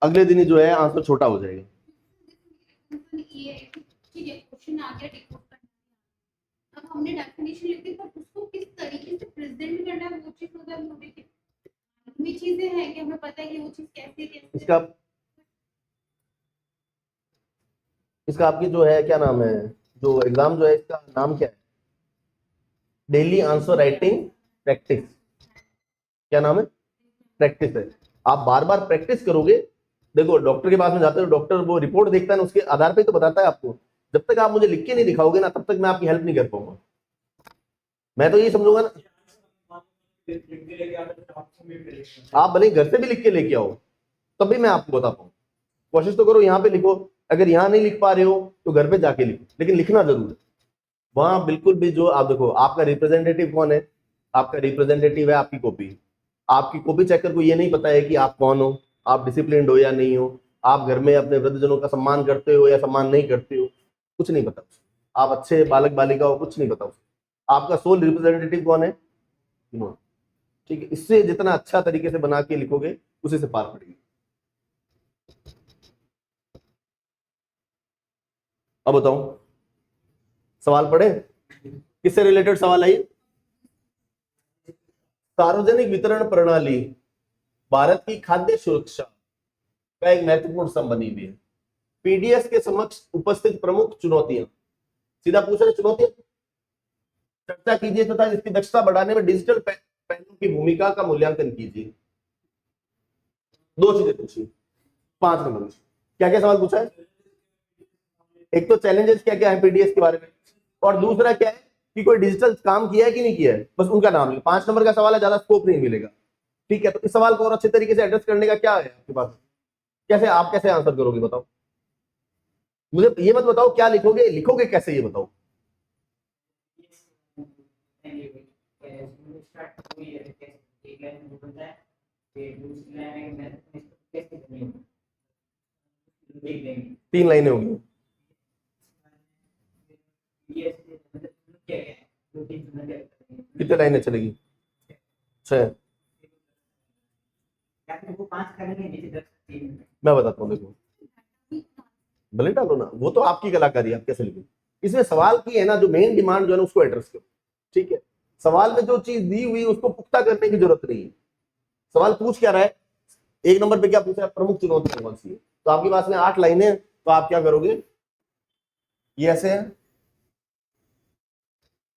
अगले दिन ही जो है आंसर छोटा हो जाएगा। ये ठीक है, क्वेश्चन आ गया, डिकोड करना, अब हमने डेफिनेशन लिख दी, पर उसको किस तरीके से प्रेजेंट करना है वो चीज मतलब हमें भी चीजें हैं कि हमें पता है कि वो चीज कैसे कैसे इसका आपकी जो है क्या नाम है, जो एग्जाम जो है इसका नाम क्या है, डेली आंसर राइटिंग प्रैक्टिस। क्या नाम है, प्रैक्टिस है। आप बार बार प्रैक्टिस करोगे। देखो डॉक्टर के पास में जाते हो, डॉक्टर वो रिपोर्ट देखता है ना, उसके आधार पे तो बताता है आपको। जब तक आप मुझे लिख के नहीं दिखाओगे ना, तब तक मैं आपकी हेल्प नहीं कर पाऊंगा। मैं तो यही समझूंगा ना, आप भले घर से भी लिख के लेके आओ तब भी मैं आपको बता पाऊँ। कोशिश तो करो यहाँ पे लिखो, अगर यहाँ नहीं लिख पा रहे हो तो घर पे जाके लिखो, लेकिन लिखना जरूर है। वहां बिल्कुल भी जो आप देखो, आपका रिप्रेजेंटेटिव कौन है, आपका रिप्रेजेंटेटिव है आपकी कॉपी। आपकी कॉपी चेकर को ये नहीं पता है कि आप कौन हो, आप डिसिप्लिन्ड हो या नहीं हो, आप घर में अपने वृद्धजनों का सम्मान करते हो या सम्मान नहीं करते हो, कुछ नहीं पता। आप अच्छे बालक बालिका हो, कुछ नहीं पता। आपका सोल रिप्रेजेंटेटिव कौन है, ठीक है। इससे जितना अच्छा तरीके से बना के लिखोगे उसी से पार पड़ेगी। अब बताओ, सवाल पढ़े, किससे रिलेटेड सवाल है? सार्वजनिक वितरण प्रणाली भारत की खाद्य सुरक्षा का एक महत्वपूर्ण स्तंभ बनी हुई है। पीडीएस के समक्ष उपस्थित प्रमुख चुनौतियां, सीधा पूछ रहे चुनौतियां, चर्चा कीजिए तथा इसकी दक्षता बढ़ाने में डिजिटल पहलू की भूमिका का मूल्यांकन कीजिए। 2 चीजें पूछी, 5 नंबर। क्या क्या सवाल पूछा है? एक तो चैलेंजेस क्या क्या है पीडीएस के बारे में, और दूसरा क्या है कि कोई डिजिटल काम किया है कि नहीं किया है, बस उनका नाम लिखो। 5 नंबर का सवाल है, ज्यादा स्कोप नहीं मिलेगा, ठीक है। तो इस सवाल को और अच्छे तरीके से एड्रेस करने का क्या है आपके पास, कैसे आप कैसे आंसर करोगे बताओ मुझे। ये मत बताओ क्या लिखोगे, लिखोगे कैसे ये बताओ। तीन लाइनें होगी, कितने लाइनें चलेगी? 6। मैं बताता हूँ, देखो भले डालो ना, वो तो आपकी कलाकारी, आप कैसे लिखो। इसमें सवाल की है ना जो मेन डिमांड जो है ना उसको एड्रेस करो, ठीक है। सवाल में जो चीज दी हुई उसको पुख्ता करने की जरूरत नहीं है। सवाल पूछ क्या रहा है, 1 नंबर पे क्या पूछा है, प्रमुख चुनौतियां कौन सी है। तो आपके पास में 8 लाइनें, तो आप क्या करोगे, ये ऐसे है,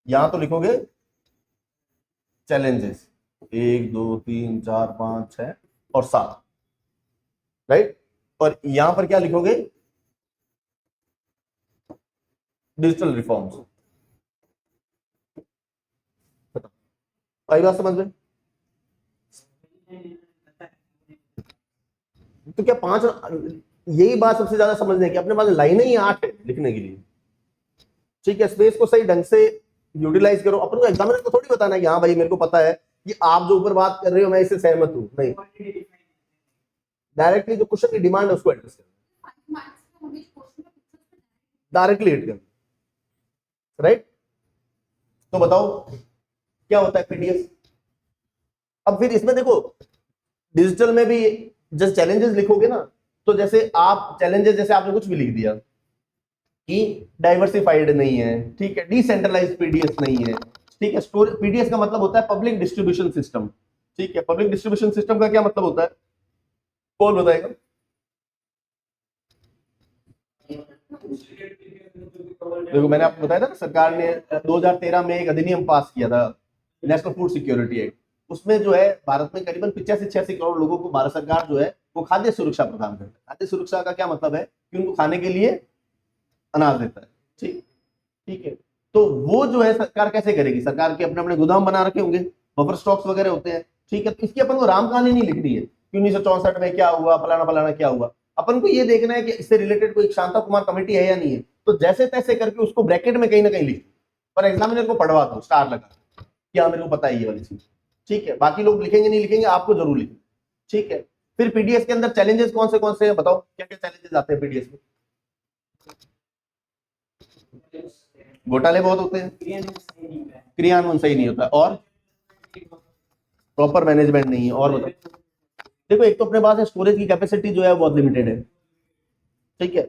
यहां तो लिखोगे चैलेंजेस 1 2 3 4 5 6 और 7, राइट। और यहां पर क्या लिखोगे, डिजिटल रिफॉर्म्स। आई बात समझ में? तो क्या 5, यही बात सबसे ज्यादा समझने की, अपने पास लाइनें ही 8 है लिखने के लिए, ठीक है। स्पेस को सही ढंग से यूटिलाइज करो। अपन को एग्जामिनर को थोड़ी बताना है कि हाँ भाई मेरे को पता है कि आप जो ऊपर बात कर रहे हो मैं इससे सहमत हूं, नहीं। डायरेक्टली जो क्वेश्चन की डिमांड है उसको एड्रेस करना, डायरेक्टली हिट करना, राइट। तो बताओ क्या होता है पीडीएफ। अब फिर इसमें देखो, डिजिटल में भी जैसे चैलेंजेस लिखोगे ना, तो जैसे आप चैलेंजेस, जैसे आपने कुछ भी लिख दिया कि डाइवर्सिफाइड नहीं है, ठीक है, डिसेंट्रलाइज्ड पीडीएस नहीं है, ठीक है। पीडीएस का मतलब होता है पब्लिक डिस्ट्रीब्यूशन सिस्टम, ठीक है। पब्लिक डिस्ट्रीब्यूशन सिस्टम का क्या मतलब होता है, कौन बताएगा? देखो मैंने आपको बताया था ना, सरकार ने 2013 में एक अधिनियम पास किया था, नेशनल फूड सिक्योरिटी एक्ट। उसमें जो है भारत में करीबन 85-86 करोड़ लोगों को भारत सरकार जो है वो खाद्य सुरक्षा प्रदान करता है। खाद्य सुरक्षा का क्या मतलब है कि उनको खाने के लिए अनाज देता है, ठीक ठीक है। तो वो जो है सरकार कैसे करेगी, सरकार के अपने अपने गोदाम बना रखे होंगे, बफर स्टॉक्स वगैरह होते हैं, ठीक है। तो इसकी अपन को राम कहानी नहीं लिखनी है कि 1964 में क्या हुआ, फलाना फलाना क्या हुआ। अपन को ये देखना है कि इससे रिलेटेड कोई शांता कुमार कमेटी है या नहीं है, तो जैसे तैसे करके उसको ब्रैकेट में कहीं ना कहीं लिख और एग्जामिनर को पढ़वा दो स्टार लगा कि हाँ मेरे को पता है ये वाली चीज, ठीक है। बाकी लोग लिखेंगे नहीं लिखेंगे, आपको जरूर लिखना, ठीक है। फिर पीडीएस के अंदर चैलेंजेस कौन से हैं बताओ, क्या क्या चैलेंजेस आते हैं पीडीएस में? घोटाले बहुत होते हैं, क्रियान्वयन सही नहीं होता, और प्रॉपर मैनेजमेंट नहीं है, और बताओ। देखो एक तो अपने पास है स्टोरेज की कैपेसिटी जो है बहुत लिमिटेड है, ठीक है।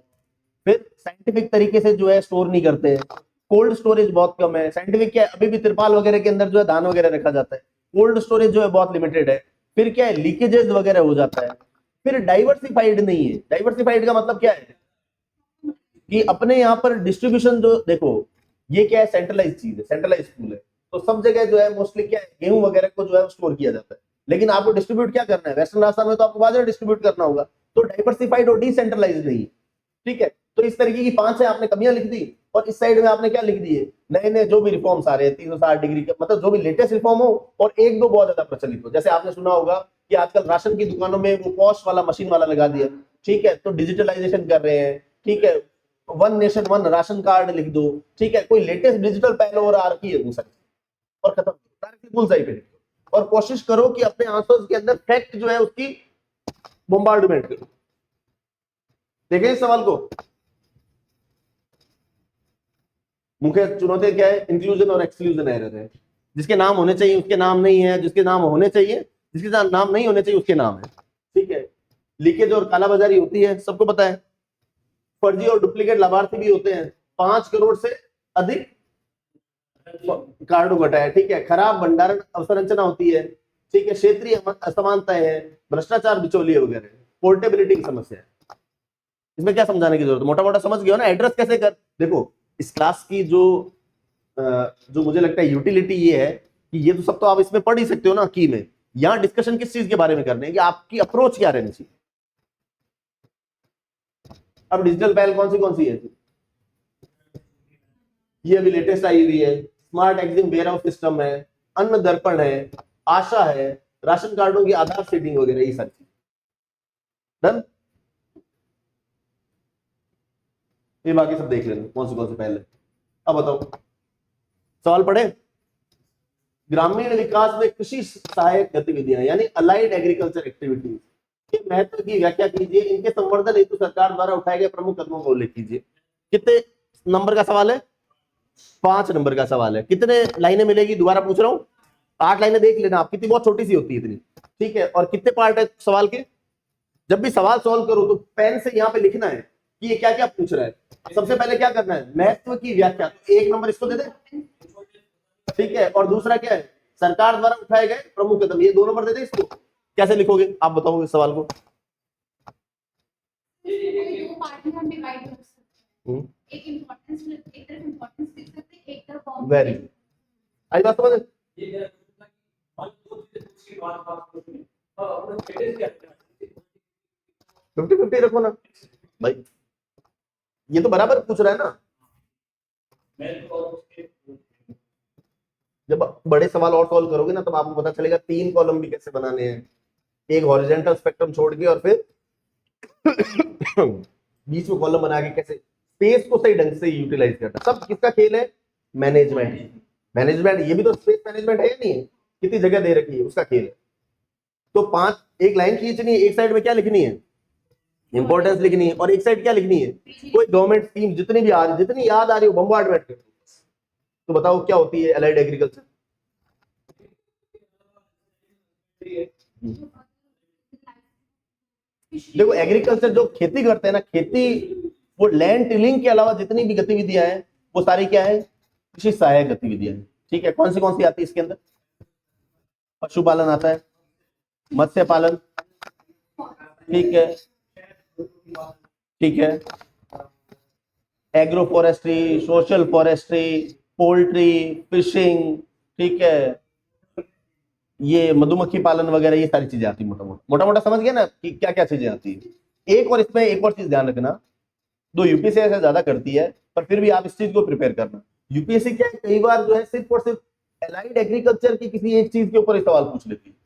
फिर साइंटिफिक तरीके से जो है स्टोर नहीं करते हैं, कोल्ड स्टोरेज बहुत कम है। साइंटिफिक क्या है, अभी भी तिरपाल वगैरह के अंदर जो है धान वगैरह रखा जाता है, कोल्ड स्टोरेज जो है बहुत लिमिटेड है। फिर क्या है, लीकेजेस वगैरह हो जाता है। फिर डाइवर्सिफाइड नहीं है। डाइवर्सिफाइड का मतलब क्या है कि अपने यहाँ पर डिस्ट्रीब्यूशन जो, देखो ये क्या है, सेंट्रलाइज चीज है, सेंट्रलाइज पूल है, तो सब जगह जो है मोस्टली क्या है, गेहूं वगैरह को जो है स्टोर किया जाता है। लेकिन आपको डिस्ट्रीब्यूट क्या करना है, वेस्टर्न राजस्थान में तो आपको बाजरा डिस्ट्रीब्यूट करना होगा, तो डाइवर्सिफाइड और डिसेंट्रलाइज नहीं है, ठीक है। तो इस तरीके की 5 है आपने कमियां लिख दी, और इस साइड में आपने क्या लिख दिए, नए नए जो भी रिफॉर्म्स आ रहे हैं 360 डिग्री के, मतलब जो भी लेटेस्ट रिफॉर्म हो, और एक दो बहुत ज्यादा प्रचलित हो। जैसे आपने सुना होगा कि आजकल राशन की दुकानों में वो पॉश वाला मशीन वाला लगा दिया, ठीक है, तो डिजिटलाइजेशन कर रहे हैं, ठीक है, one nation one ration card लिख दो, ठीक है, कोई लेटेस्ट डिजिटल पहल और आ रखी है दूसरी, और खत्म, डायरेक्टली बुलसआई पे लिख दो। और कोशिश करो कि अपने आंसर्स के अंदर फैक्ट जो है उसकी बोम्बार्डमेंट करो। देखें इस सवाल को, मुख्य चुनौती क्या है, इंक्लूजन और एक्सक्लूजन एरर है। जिसके नाम होने चाहिए उसके नाम नहीं है, जिसके नाम होने चाहिए, जिसके नाम नहीं होने चाहिए उसके नाम है, ठीक है। लीकेज और कालाबाजारी होती है, सबको पता है। फर्जी और डुप्लीकेट लाभार्थी भी होते हैं, 5 करोड़ से अधिक कार्ड घटा है, ठीक है। खराब भंडारण अवसंरचना होती है, ठीक है। क्षेत्रीय असमानताएं है, भ्रष्टाचार, बिचौलिए वगैरह, पोर्टेबिलिटी की समस्या है। इसमें क्या समझाने की जरूरत है, मोटा मोटा समझ गया ना। एड्रेस कैसे कर, देखो इस क्लास की जो मुझे लगता है यूटिलिटी ये है कि ये तो सब तो आप इसमें पढ़ ही सकते हो ना की में। यहां डिस्कशन किस चीज के बारे में करने हैं कि आपकी अप्रोच क्या रहनी चाहिए। अब डिजिटल पहल कौन सी है, ये अभी लेटेस्ट आई हुई है, smart exim warehouse system है, अन्न दर्पण है, आशा है, राशन कार्डों की आधार सीडिंग वगैरह, ये सारी चीज डन। ये बाकी सब देख लेना कौन से पहले। अब बताओ सवाल पढ़े। ग्रामीण विकास में कृषि सहायक गतिविधियां यानी अलाइड एग्रीकल्चर एक्टिविटीज के महत्व की व्याख्या कीजिए, इनके संवर्धन हेतु सरकार द्वारा उठाए गए प्रमुख कदमों को उल्लेख कीजिए। कितने नंबर का सवाल है, 5 नंबर का सवाल है। कितने लाइनें मिलेगी, दोबारा पूछ रहा हूं, 8 लाइनें देख लेना आप, कितनी बहुत छोटी सी होती है इतनी, ठीक है। और कितने पार्ट है सवाल के, जब भी सवाल सॉल्व करो तो पेन से यहाँ पे लिखना है कि ये क्या क्या पूछ रहा है। सबसे पहले क्या करना है, महत्व की व्याख्या, तो 1 नंबर इसको दे दे, ठीक है। और दूसरा क्या है, सरकार द्वारा उठाए गए प्रमुख कदम, ये 2 नंबर दे दे। इसको कैसे लिखोगे आप बताओ इस सवाल को। दो पार्ट में हम डिवाइड कर सकते हैं, एक इंपॉर्टेंस एक तरफ इंपॉर्टेंस लिख सकते हैं, एक तरफ वेरी आई बात समझ। 50-50 रखो ना भाई, ये तो बराबर पूछ रहा है ना। जब बड़े सवाल और सॉल्व करोगे ना तब आपको पता चलेगा 3 कॉलम भी कैसे बनाने हैं, एक हॉरिजॉन्टल स्पेक्ट्रम छोड़ के, और फिर बीच में कॉलम बना के कैसे स्पेस को सही ढंग से यूटिलाइज करना। सब किसका खेल है, मैनेजमेंट। ये भी तो स्पेस मैनेजमेंट है या नहीं है, कितनी जगह दे रखी है उसका खेल है। तो 5 एक लाइन खींचनी है, एक साइड में क्या लिखनी है, इंपॉर्टेंस लिखनी है, और एक साइड क्या लिखनी है, कोई गवर्नमेंट स्कीम जितनी भी आ रही, जितनी याद आ रही हो बम्बार्डमेंट कर। तो बताओ क्या होती है अलाइड एग्रीकल्चर। देखो एग्रीकल्चर जो खेती करते हैं ना, खेती वो लैंड टिलिंग के अलावा जितनी भी गतिविधियां हैं वो सारी क्या है, कृषि सहायक गतिविधियां हैं, ठीक है। कौन सी आती है इसके अंदर, पशुपालन आता है, मत्स्य पालन, ठीक है, ठीक है, agro forestry, social forestry, poultry, fishing, ठीक है, ये मधुमक्खी पालन वगैरह, ये सारी चीजें आती है। मोटा मोटा समझ गया ना कि क्या क्या चीजें आती है। एक और इसमें एक और चीज ध्यान रखना, दो यूपीएससी ऐसा ज्यादा करती है पर फिर भी आप इस चीज को प्रिपेयर करना। यूपीएससी क्या है, कई बार जो है सिर्फ और सिर्फ अलाइड एग्रीकल्चर की किसी एक चीज के ऊपर सवाल पूछ लेती है।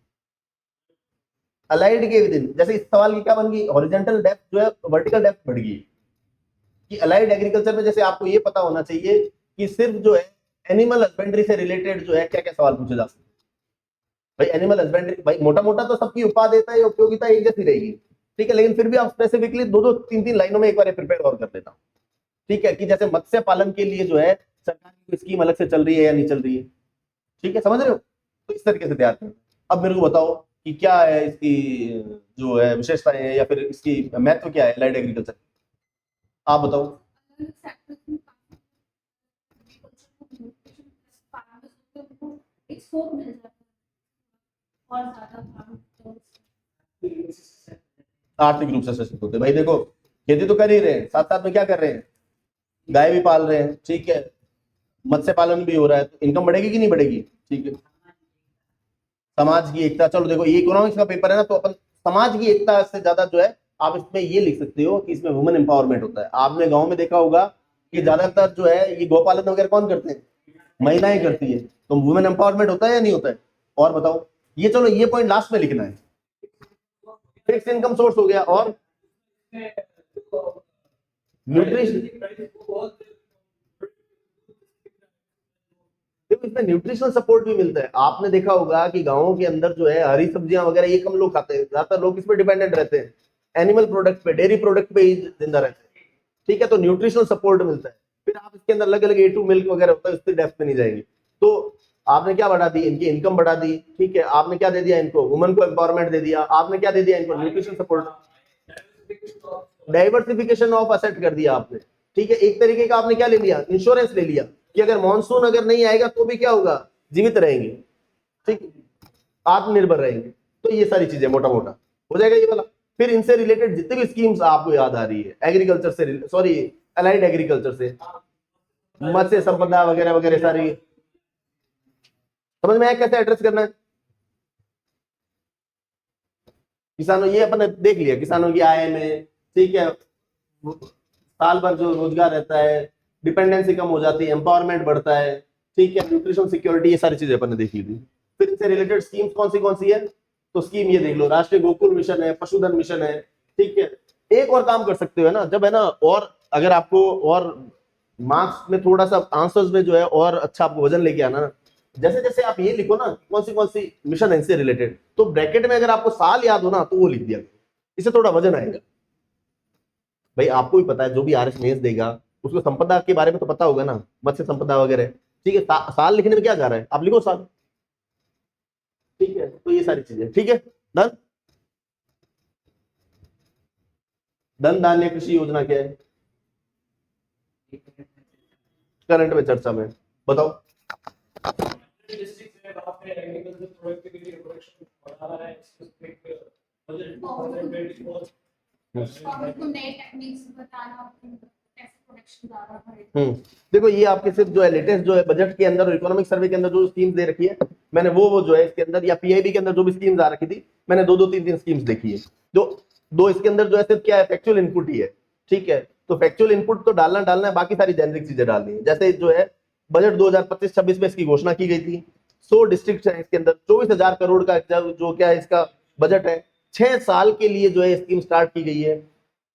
अलाइड के विद इन, जैसे इस सवाल की क्या बन गई, हॉरिजॉन्टल डेप्थ जो है वर्टिकल डेप्थ बढ़ गई कि अलाइड एग्रीकल्चर में जैसे आपको ये पता होना चाहिए कि सिर्फ जो है एनिमल हस्बेंड्री से रिलेटेड जो है क्या क्या सवाल पूछे जा सकते हैं। भाई एनिमल हस्बेंड्री, भाई मोटा मोटा तो सबकी उपादेयता या उपयोगिता एक जैसी रहेगी, ठीक है, लेकिन फिर भी आप स्पेसिफिकली दो दो तीन तीन लाइनों में एक बार प्रिपेयर और कर देता हूँ, ठीक है, कि जैसे मत्स्य पालन के लिए जो है सरकार की स्कीम अलग से चल रही है या नहीं चल रही है, ठीक है, समझ रहे हो, तो इस तरीके से तैयार करना। अब मेरे को बताओ कि क्या है इसकी जो है विशेषताएं है या फिर इसकी महत्व क्या है अलाइड एग्रीकल्चर, आप बताओ। अलग सेक्टर्स में काफी एग्रीकल्चर को न्यूट्रिशन फार्मर्स को उनको एक स्कोप मिल जाता है और ज्यादा फार्म आर्थिक रूप से सशक्त होते हैं। भाई देखो खेती तो कर ही रहे हैं, साथ साथ में क्या कर रहे हैं, गाय भी पाल रहे हैं, ठीक है, मत्स्य पालन भी हो रहा है, तो इनकम बढ़ेगी कि नहीं बढ़ेगी, ठीक है। समाज की एकता, चलो देखो ये इकोनॉमिक्स का पेपर है ना, तो अपन समाज की एकता से ज्यादा जो है आप इसमें ये लिख सकते हो कि इसमें वुमेन एम्पावरमेंट होता है। आपने गांव में देखा होगा कि ज्यादातर जो है ये गौपालन वगैरह कौन करते हैं, महिलाएं करती है, तो वुमेन एम्पावरमेंट होता है या नहीं होता है, और बताओ। ये चलो ये पॉइंट लास्ट में लिखना है, फिक्स इनकम सोर्स हो गया, और न्यूट्रिशन, देखो इसमें न्यूट्रिशनल सपोर्ट भी मिलता है। आपने देखा होगा कि गांवों के अंदर जो है हरी सब्जियां वगैरह ये कम लोग खाते हैं, ज्यादातर लोग इस पर डिपेंडेंट रहते हैं, एनिमल प्रोडक्ट पे, डेयरी प्रोडक्ट पे ही जिंदा रहते हैं, ठीक है, तो न्यूट्रिशनल सपोर्ट मिलता है। फिर आप इसके अंदर अलग अलग A2 मिल्क वगैरह होता है, उसकी डेप्थ में नहीं जाएंगे। तो आपने क्या बढ़ा दी, इनकी इनकम बढ़ा दी, ठीक है, आपने क्या दे दिया इनको, वुमेन को एम्पावरमेंट दे दिया, आपने क्या दे दिया इनको, nutrition support, diversification of asset कर दिया आपने, ठीक है, एक तरीके का आपने क्या ले लिया, इंश्योरेंस ले लिया कि अगर मॉनसून अगर नहीं आएगा तो भी क्या होगा, जीवित रहेंगे, ठीक, आत्मनिर्भर रहेंगे। तो ये सारी चीजें मोटा मोटा हो जाएगा ये वाला। फिर इनसे रिलेटेड जितनी भी स्कीम्स आपको याद आ रही है एग्रीकल्चर से, सॉरी अलाइड एग्रीकल्चर से, मत्स्य संपदा वगैरह वगैरह सारी, समझ में आया कैसे एड्रेस करना है। किसानों, ये अपन ने देख लिया किसानों की आय में, ठीक है, साल भर जो रोजगार रहता है, डिपेंडेंसी कम हो जाती है, एम्पावरमेंट बढ़ता है, ठीक है, न्यूट्रिशन सिक्योरिटी, ये सारी चीजें अपन ने देखी थी। फिर इनसे रिलेटेड स्कीम्स कौन सी है, तो स्कीम ये देख लो, राष्ट्रीय गोकुल मिशन है, पशुधन मिशन है, ठीक है। एक और काम कर सकते हो है ना, जब है ना, और अगर आपको और मार्क्स में थोड़ा सा आंसर्स में जो है और अच्छा आपको वजन लेके आना ना, जैसे जैसे आप ये लिखो ना कौन सी मिशन है इनसे रिलेटेड, तो ब्रैकेट में अगर आपको साल याद हो ना तो वो लिख दिया, इससे थोड़ा वजन आएगा। भाई आपको भी पता है जो भी RS मेंस देगा उसको संपदा के बारे में तो पता होगा ना, मत्स्य संपदा वगैरह, ठीक है, साल लिखने में क्या जा रहा है, आप लिखो साल, ठीक है, तो ये सारी चीजें, ठीक है। डन। धन धान्य कृषि योजना क्या है, करंट में चर्चा में, बताओ। को नए टेक्निक्स बताना कैसे प्रोडक्शन ज्यादा बढ़े। देखो ये आपके सिर्फ जो है लेटेस्ट जो है बजट के अंदर और इकोनॉमिक सर्वे के अंदर जो स्कीम्स दे रखी है, मैंने वो जो है इसके अंदर, या PIB के अंदर जो भी स्कीम्स आ रखी थी, मैंने दो तीन स्कीम्स देखी है। जो दो इसके अंदर जो है सिर्फ क्या है, फैक्चुअल इनपुट ही है, ठीक है, तो फैक्चुअल इनपुट तो डालना है, बाकी सारी जेनरिक चीजें डालनी है। जैसे जो है बजट 2025-26 में इसकी घोषणा की गई थी, 100 डिस्ट्रिक्ट है इसके अंदर, 24,000 करोड़ का जो क्या है इसका बजट है, 6 साल के लिए जो है स्कीम स्टार्ट की गई है,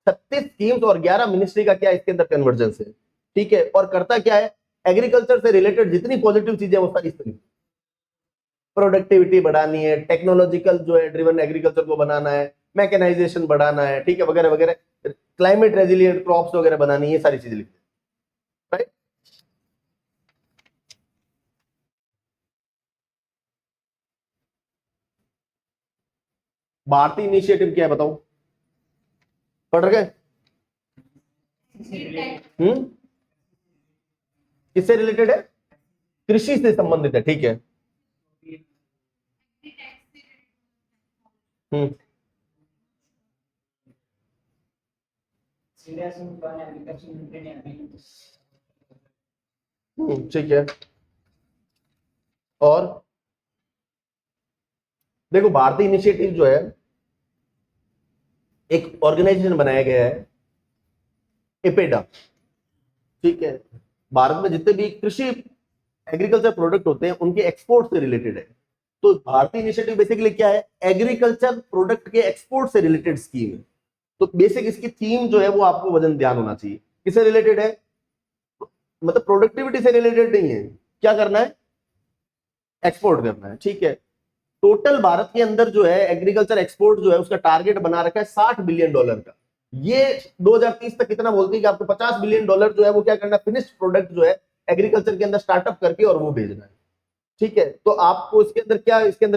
36 स्कीम्स और 11 मिनिस्ट्री का क्या इसके अंदर कन्वर्जेंस है, ठीक है, और करता क्या है, एग्रीकल्चर से रिलेटेड जितनी पॉजिटिव चीजें वो सारी इसमें, प्रोडक्टिविटी बढ़ानी है, टेक्नोलॉजिकल जो है ड्रिवन एग्रीकल्चर को बनाना है, मैकेनाइजेशन बढ़ाना है, ठीक है, वगैरह वगैरह, क्लाइमेट रेजिलिएंट क्रॉप्स वगैरह बनानी है, ये सारी चीजें लिखते हैं, राइट। भारतीय इनिशिएटिव क्या है बताओ, पढ़ रहे? किससे रिलेटेड है, कृषि से संबंधित है, ठीक है। ठीक है, और देखो भारतीय इनिशिएटिव जो है एक ऑर्गेनाइजेशन बनाया गया है, एपेडा, ठीक है, भारत में जितने भी कृषि एग्रीकल्चर प्रोडक्ट होते हैं उनके एक्सपोर्ट से रिलेटेड है, तो भारतीय इनिशिएटिव बेसिकली क्या है, एग्रीकल्चर प्रोडक्ट के एक्सपोर्ट से रिलेटेड स्कीम है। तो बेसिक इसकी थीम जो है वो आपको वजन ध्यान होना चाहिए, किससे रिलेटेड है, मतलब प्रोडक्टिविटी से रिलेटेड नहीं है, क्या करना है, एक्सपोर्ट करना है। ठीक है, टोटल भारत के अंदर जो है एग्रीकल्चर एक्सपोर्ट जो है उसका टारगेट बना रखा है $60 बिलियन का। ये 2030 तक कितना बोलती है कि आपको $50 बिलियन जो है वो क्या करना है, फिनिश्ड प्रोडक्ट जो है एग्रीकल्चर के अंदर स्टार्टअप करके और वो भेजना है। ठीक है, तो आपको इसके अंदर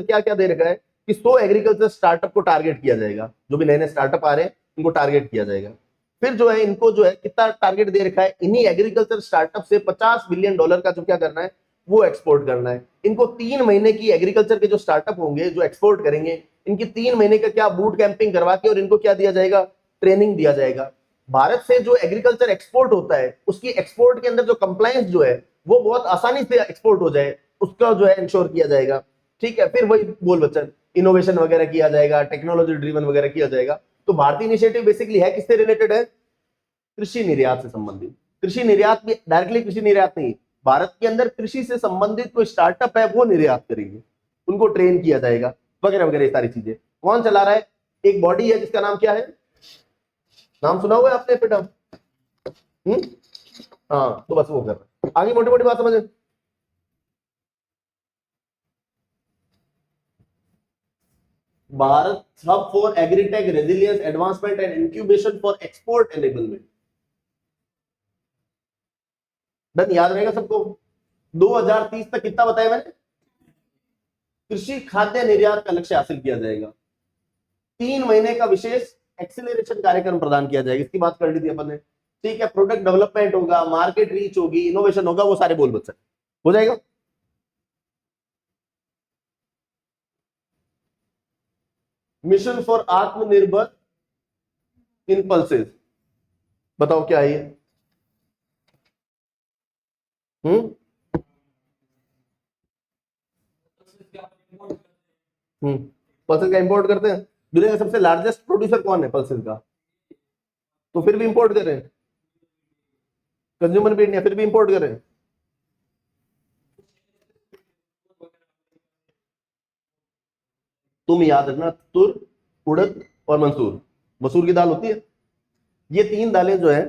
क्या क्या दे रखा है कि 100 एग्रीकल्चर स्टार्टअप को टारगेट किया जाएगा, जो भी नए नए स्टार्टअप आ रहे हैं इनको टारगेट किया जाएगा। फिर जो है इनको जो है कितना टारगेट दे रखा है, इन्हीं एग्रीकल्चर स्टार्टअप से $50 बिलियन का जो क्या करना है वो एक्सपोर्ट करना है। इनको 3 महीने की एग्रीकल्चर के जो स्टार्टअप होंगे जो एक्सपोर्ट करेंगे, इनकी 3 महीने का क्या बूट कैंपिंग करवा के और इनको क्या दिया जाएगा, ट्रेनिंग दिया जाएगा। भारत से जो एग्रीकल्चर एक्सपोर्ट होता है उसकी एक्सपोर्ट के अंदर जो कंप्लायंस जो है वो बहुत आसानी से एक्सपोर्ट हो जाए, उसका जो है इंश्योर किया जाएगा। ठीक है, फिर वही बोल बच्चन, इनोवेशन वगैरह किया जाएगा, टेक्नोलॉजी ड्रिवन वगैरह किया जाएगा। तो भारतीय इनिशिएटिव बेसिकली है किससे रिलेटेड है, कृषि निर्यात से संबंधित। कृषि निर्यात भी डायरेक्टली कृषि निर्यात नहीं, भारत के अंदर कृषि से संबंधित कोई स्टार्टअप है वो निर्यात करेंगे, उनको ट्रेन किया जाएगा वगैरह वगैरह, ये सारी चीजें। कौन चला रहा है, एक बॉडी है जिसका नाम क्या है, नाम सुना हुआ है आपने बेटा, हाँ, तो बस वो कर रहा है। आगे मोटी मोटी बात समझे, Bharat hub for agritech resilience advancement and incubation for export enablement. Done, याद रहेगा सबको। 2030 तक कितना बताया मैंने, कृषि खाद्य निर्यात का लक्ष्य हासिल किया जाएगा। 3 महीने का विशेष एक्सीलरेशन कार्यक्रम प्रदान किया जाएगा, इसकी बात कर ली थी अपन ने। ठीक है, प्रोडक्ट डेवलपमेंट होगा, मार्केट रीच होगी, इनोवेशन होगा, वो सारे बोल बच्चे हो जाएगा। मिशन फॉर आत्मनिर्भर इन पल्सेस, बताओ क्या है ये, हम्म पल्सेस का इंपोर्ट करते हैं। दुनिया का सबसे लार्जेस्ट प्रोड्यूसर कौन है पल्सेस का, तो फिर भी इंपोर्ट कर रहे हैं, कंज्यूमर भी इंडिया, फिर भी इंपोर्ट कर रहे हैं। तुम याद रखना, तुर, उड़द और मंसूर, मसूर की दाल होती है, ये 3 दालें जो है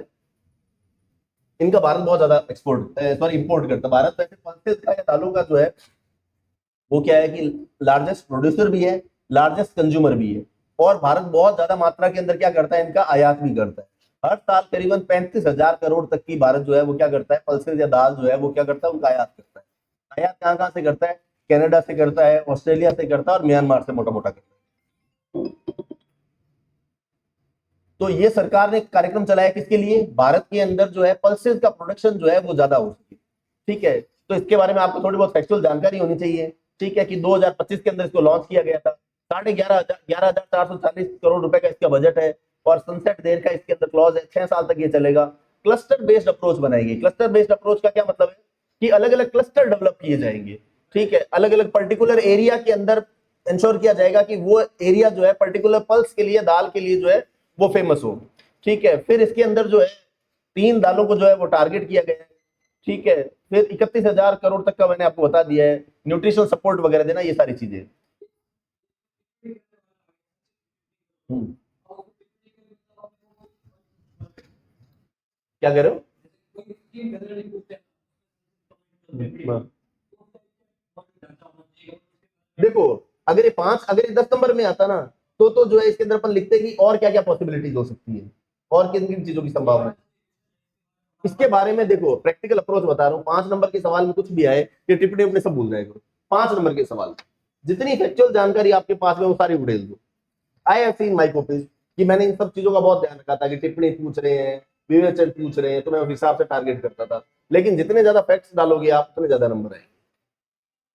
इनका भारत बहुत ज्यादा एक्सपोर्ट सॉरी इंपोर्ट करता है। भारत वैसे पल्सेस का या दालों का जो है वो क्या है कि लार्जेस्ट प्रोड्यूसर भी है, लार्जेस्ट कंज्यूमर भी है, और भारत बहुत ज्यादा मात्रा के अंदर क्या करता है, इनका आयात भी करता है। हर साल करीबन 35,000 करोड़ तक की भारत जो है वो क्या करता है, पल्सेस या दाल जो है वो क्या करता है, उनका आयात करता है। आयात कहाँ कहाँ से करता है, कनाडा से करता है, ऑस्ट्रेलिया से करता है और म्यांमार से मोटा मोटा करता है। तो ये सरकार ने कार्यक्रम चलाया किसके लिए, भारत के अंदर जो है पल्सेस का प्रोडक्शन जो है वो ज्यादा हो सके। ठीक है, तो इसके बारे में आपको थोड़ी बहुत फैक्चुअल जानकारी होनी चाहिए। ठीक है, कि 2025 के अंदर इसको लॉन्च किया गया था। 11,440 करोड़ रुपए का इसका बजट है और सनसेट देर का इसके अंदर क्लॉज है, 6 साल तक ये चलेगा। क्लस्टर बेस्ड अप्रोच बनाएगी। क्लस्टर बेस्ड अप्रोच का क्या मतलब है कि अलग अलग क्लस्टर डेवलप किए जाएंगे। ठीक है, अलग अलग पर्टिकुलर एरिया के अंदर इंश्योर किया जाएगा कि वो एरिया जो है पर्टिकुलर पल्स के लिए, दाल के लिए जो है वो फेमस हो। ठीक है, फिर इसके अंदर जो है 3 दालों को जो है वो टारगेट किया गया है। ठीक है, फिर 31,000 करोड़ तक का मैंने आपको बता दिया है, न्यूट्रिशनल सपोर्ट वगैरह देना, ये सारी चीजें। क्या कह रहे हो, देखो अगर ये 10 नंबर में आता ना तो जो है इसके अंदर अपन लिखते कि और क्या क्या पॉसिबिलिटीज हो सकती है, और किन किन चीजों की संभावना है। इसके बारे में देखो प्रैक्टिकल अप्रोच बता रहा हूँ। 5 नंबर के सवाल में कुछ भी आए कि टिप्पणी अपने सब भूल जाएगा। 5 नंबर के सवाल जितनी फैक्चुअल जानकारी आपके पास में वो सारी उड़ेल दो। I have seen my copies कि मैंने इन सब चीजों का बहुत ध्यान रखा था कि टिप्पणी पूछ रहे हैं, विवेचन पूछ रहे हैं, तो मैं उस हिसाब से टारगेट करता था। लेकिन जितने ज्यादा फैक्ट्स डालोगे आप उतने ज्यादा नंबर आएंगे,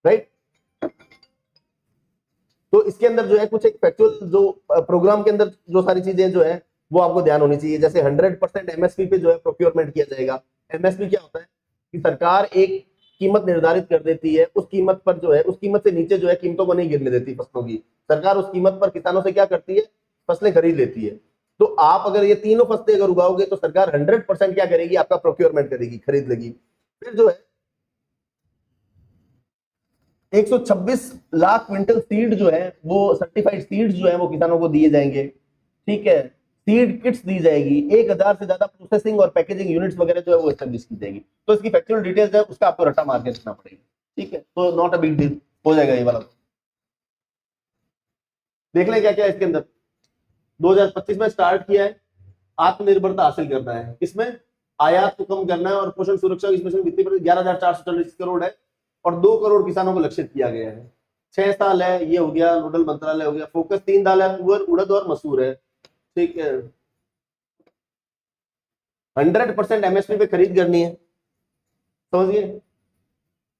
राइट। तो इसके अंदर जो है कुछ एक फैक्चुअल जो प्रोग्राम के अंदर जो सारी चीजें जो है वो आपको ध्यान होनी चाहिए। जैसे 100% एमएसपी पे जो है प्रोक्योरमेंट किया जाएगा। एमएसपी क्या होता है कि सरकार एक कीमत निर्धारित कर देती है, उस कीमत पर जो है उस कीमत से नीचे जो है कीमतों को नहीं गिरने देती फसलों की। सरकार उस कीमत पर किसानों से क्या करती है, फसलें खरीद लेती है। तो आप अगर ये तीनों फसलें अगर उगाओगे तो सरकार 100% क्या करेगी, आपका प्रोक्योरमेंट करेगी, खरीद लेगी। फिर जो है 126 लाख क्विंटल सीड जो है वो सर्टिफाइड सीड्स जो है वो किसानों को दिए जाएंगे, ठीक है। सीड किट्स दी जाएगी, 1000 से ज्यादा प्रोसेसिंग और पैकेजिंग यूनिट्स वगैरह जो है वो एस्टेब्लिश की जाएगी। तो इसकी फैक्चुअल डिटेल्स है उसका आपको रट्टा मार के रखना पड़ेगा, ठीक है। तो नॉट अ बिग डील, हो जाएगा ये वाला। देख लें क्या क्या इसके अंदर 2025 में स्टार्ट किया है, आत्मनिर्भरता हासिल करना है, इसमें आयात को कम करना है और पोषण सुरक्षा की इसमें वित्तीय 11,440 करोड़ है और 2 करोड़ किसानों को लक्षित किया गया है। 6 साल है, ये हो गया, नोडल मंत्रालय हो गया, फोकस 3 दाल है, तुअर, उड़द और मसूर है, ठीक है। 100% एमएसपी पे खरीद करनी है, समझिए।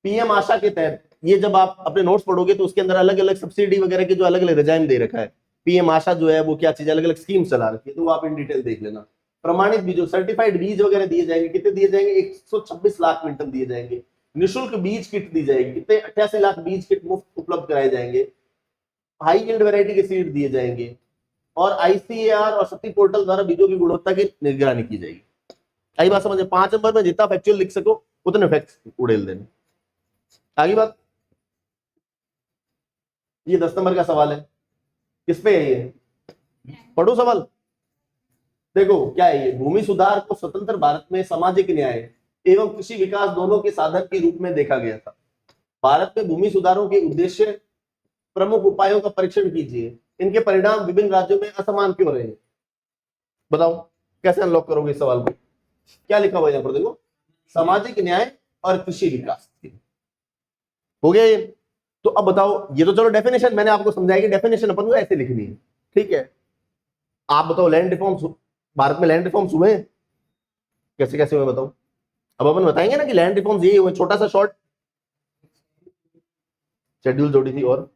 पीएम आशा के तहत ये जब आप अपने नोट्स पढ़ोगे तो उसके अंदर अलग अलग सब्सिडी वगैरह के जो अलग अलग रिजाइम दे रखा है। पीएम आशा जो है वो क्या चीज, अलग अलग स्कीम चला रखी है, तो वो आप इन डिटेल देख लेना। प्रमाणित बीजों, सर्टिफाइड बीज वगैरह दिए जाएंगे, कितने दिए जाएंगे, 126 लाख क्विंटल दिए जाएंगे। निःशुल्क बीज किट दी जाएगी, कितने, 88 लाख बीज किट मुफ्त उपलब्ध कराए जाएंगे। हाई यील्ड वैरायटी के सीड दिए जाएंगे और आईसीएआर और शक्ति पोर्टल द्वारा बीजों की गुणवत्ता की निगरानी की जाएगी। आई बात समझे? 5 नंबर में जितना फैक्चुअल लिख सको उतने फैक्ट्स उड़ेल देने। आगे बात, ये 10 नंबर का सवाल है, किस पे है ये, पढ़ो सवाल। देखो क्या है ये, भूमि सुधार को स्वतंत्र भारत में सामाजिक न्याय एवं कृषि विकास दोनों के साधन के रूप में देखा गया था। भारत में भूमि सुधारों के उद्देश्य, प्रमुख उपायों का परीक्षण कीजिए, इनके परिणाम विभिन्न राज्यों में असमान क्यों रहे, बताओ कैसे अनलॉक करोगे इस सवाल को। क्या लिखा हुआ है यहाँ पर, देखो, सामाजिक न्याय और कृषि विकास, हो गया ये। तो अब बताओ, ये तो चलो डेफिनेशन मैंने आपको समझाया कि डेफिनेशन अपन को ऐसे लिखनी है, ठीक है। आप बताओ लैंड रिफॉर्म्स, भारत में लैंड रिफॉर्म्स हुए, कैसे कैसे हुए बताओ। अब अपन बताएंगे ना कि लैंड रिफॉर्म्स ये हुए, छोटा सा शॉर्ट शेड्यूल जोड़ी थी। और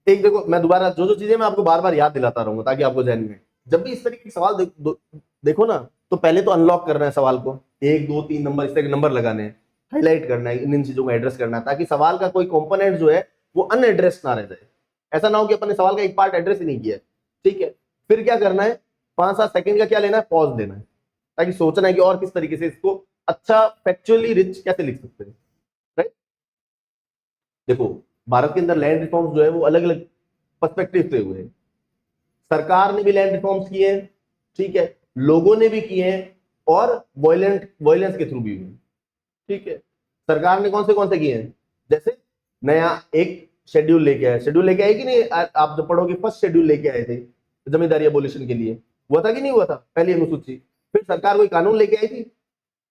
एक देखो, मैं दोबारा जो जो चीजें मैं आपको बार बार याद दिलाता रहूंगा ताकि आपको ध्यान में, जब भी इस तरीके के सवाल देखो ना, तो पहले तो अनलॉक करना है सवाल को, 1 2 3 नंबर, इस तरह के नंबर लगाने हैं, हाईलाइट करना है, इन चीजों को एड्रेस करना है, ताकि सवाल का कोई कंपोनेंट जो है वो अनएड्रेस ना रह जाए। ऐसा ना हो कि अपन ने सवाल का एक पार्ट एड्रेस ही नहीं किया, ठीक है। फिर क्या करना है, 5-7 सेकंड का क्या लेना है, पॉज लेना है, ताकि सोचना है कि और किस तरीके से इसको अच्छा फैक्चुअली रिच कैसे लिख सकते हैं, राइट। देखो, भारत के अंदर लैंड रिफॉर्म्स जो है वो अलग अलग पर्सपेक्टिव से हुए हैं। सरकार ने भी लैंड रिफॉर्म्स किए हैं, ठीक है, लोगों ने भी किए हैं, और वायलेंस के थ्रू भी हुए, ठीक है। सरकार ने कौन से किए हैं, जैसे नया एक शेड्यूल लेके आए, शेड्यूल लेके आए कि नहीं, आप जब पढ़ोगे फर्स्ट शेड्यूल लेके आए थे जमींदारी एबोलिशन के लिए, हुआ था कि नहीं हुआ था, पहली अनुसूची। फिर सरकार कोई कानून लेके आई थी,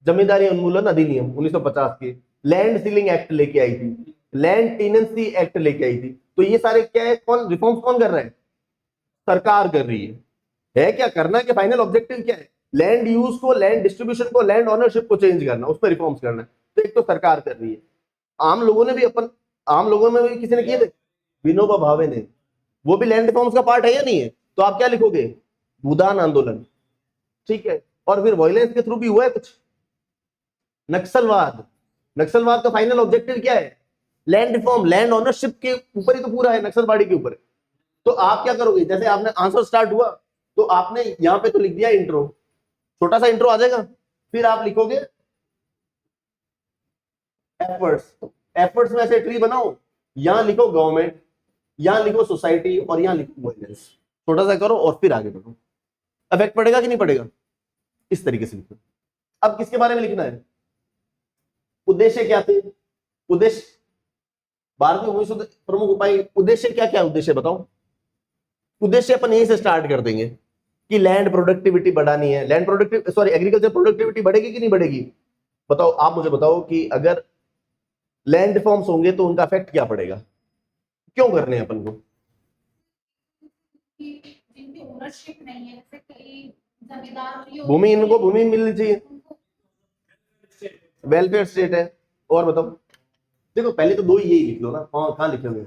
जमींदारी उन्मूलन अधिनियम 1950 के, लैंड सीलिंग एक्ट लेके आई थी, लैंड टेनेंसी एक्ट लेके आई थी। तो ये सारे क्या है, कौन रिफॉर्म्स कौन कर रहा है, सरकार कर रही है क्या करना है कि फाइनल ऑब्जेक्टिव क्या है, लैंड यूज को, लैंड डिस्ट्रीब्यूशन को, लैंड ओनरशिप को चेंज करना, उस पर रिफॉर्म्स करना है। तो एक तो सरकार कर रही है, आम लोगों ने भी आम लोगों में भी किसी ने किए थे, विनोबा भावे ने, वो भी लैंड रिफॉर्म्स का पार्ट है या नहीं है। तो आप क्या लिखोगे, भूदान आंदोलन, ठीक है। और फिर वायलेंस के थ्रू भी हुआ है कुछ, नक्सलवाद, नक्सलवाद का फाइनल ऑब्जेक्टिव क्या है, लैंड रिफॉर्म, लैंड ओनरशिप के ऊपर ही तो पूरा है, नक्सलवादी के ऊपर। तो आप क्या करोगे, जैसे आपने आंसर स्टार्ट हुआ तो आपने यहां पे तो लिख दिया इंट्रो, छोटा सा इंट्रो आ जाएगा, फिर आप लिखोगे एफर्ट्स, एफर्ट्स में ऐसे ट्री बनाओ, यहां लिखो गवर्नमेंट, यहां लिखो सोसाइटी, और यहां लिखो वायलेंस, छोटा सा करो और फिर आगे बढ़ो। इफेक्ट पड़ेगा कि नहीं पड़ेगा, इस तरीके से लिखो। अब किसके बारे में लिखना है, उद्देश्य क्या थे, उद्देश्य, भारत में भूमि सुधार प्रमुख उपाय, उद्देश्य क्या क्या उद्देश्य बताओ। उद्देश्य अपन यहीं से स्टार्ट कर देंगे कि लैंड प्रोडक्टिविटी बढ़ानी है, land productive sorry agriculture productivity बढ़ेगी कि नहीं बढ़ेगी, बताओ। आप मुझे बताओ कि अगर लैंड रिफॉर्म्स होंगे तो उनका इफेक्ट क्या पड़ेगा, क्यों करने हैं अपन को। जिनकी ओनरशिप नहीं है, जैसे कई जमींदार, भूमि, इनको भूमि मिलनी चाहिए, वेलफेयर स्टेट है। और बताओ, देखो पहले तो 2 ही यही लिख लो ना, कहां लिखोगे,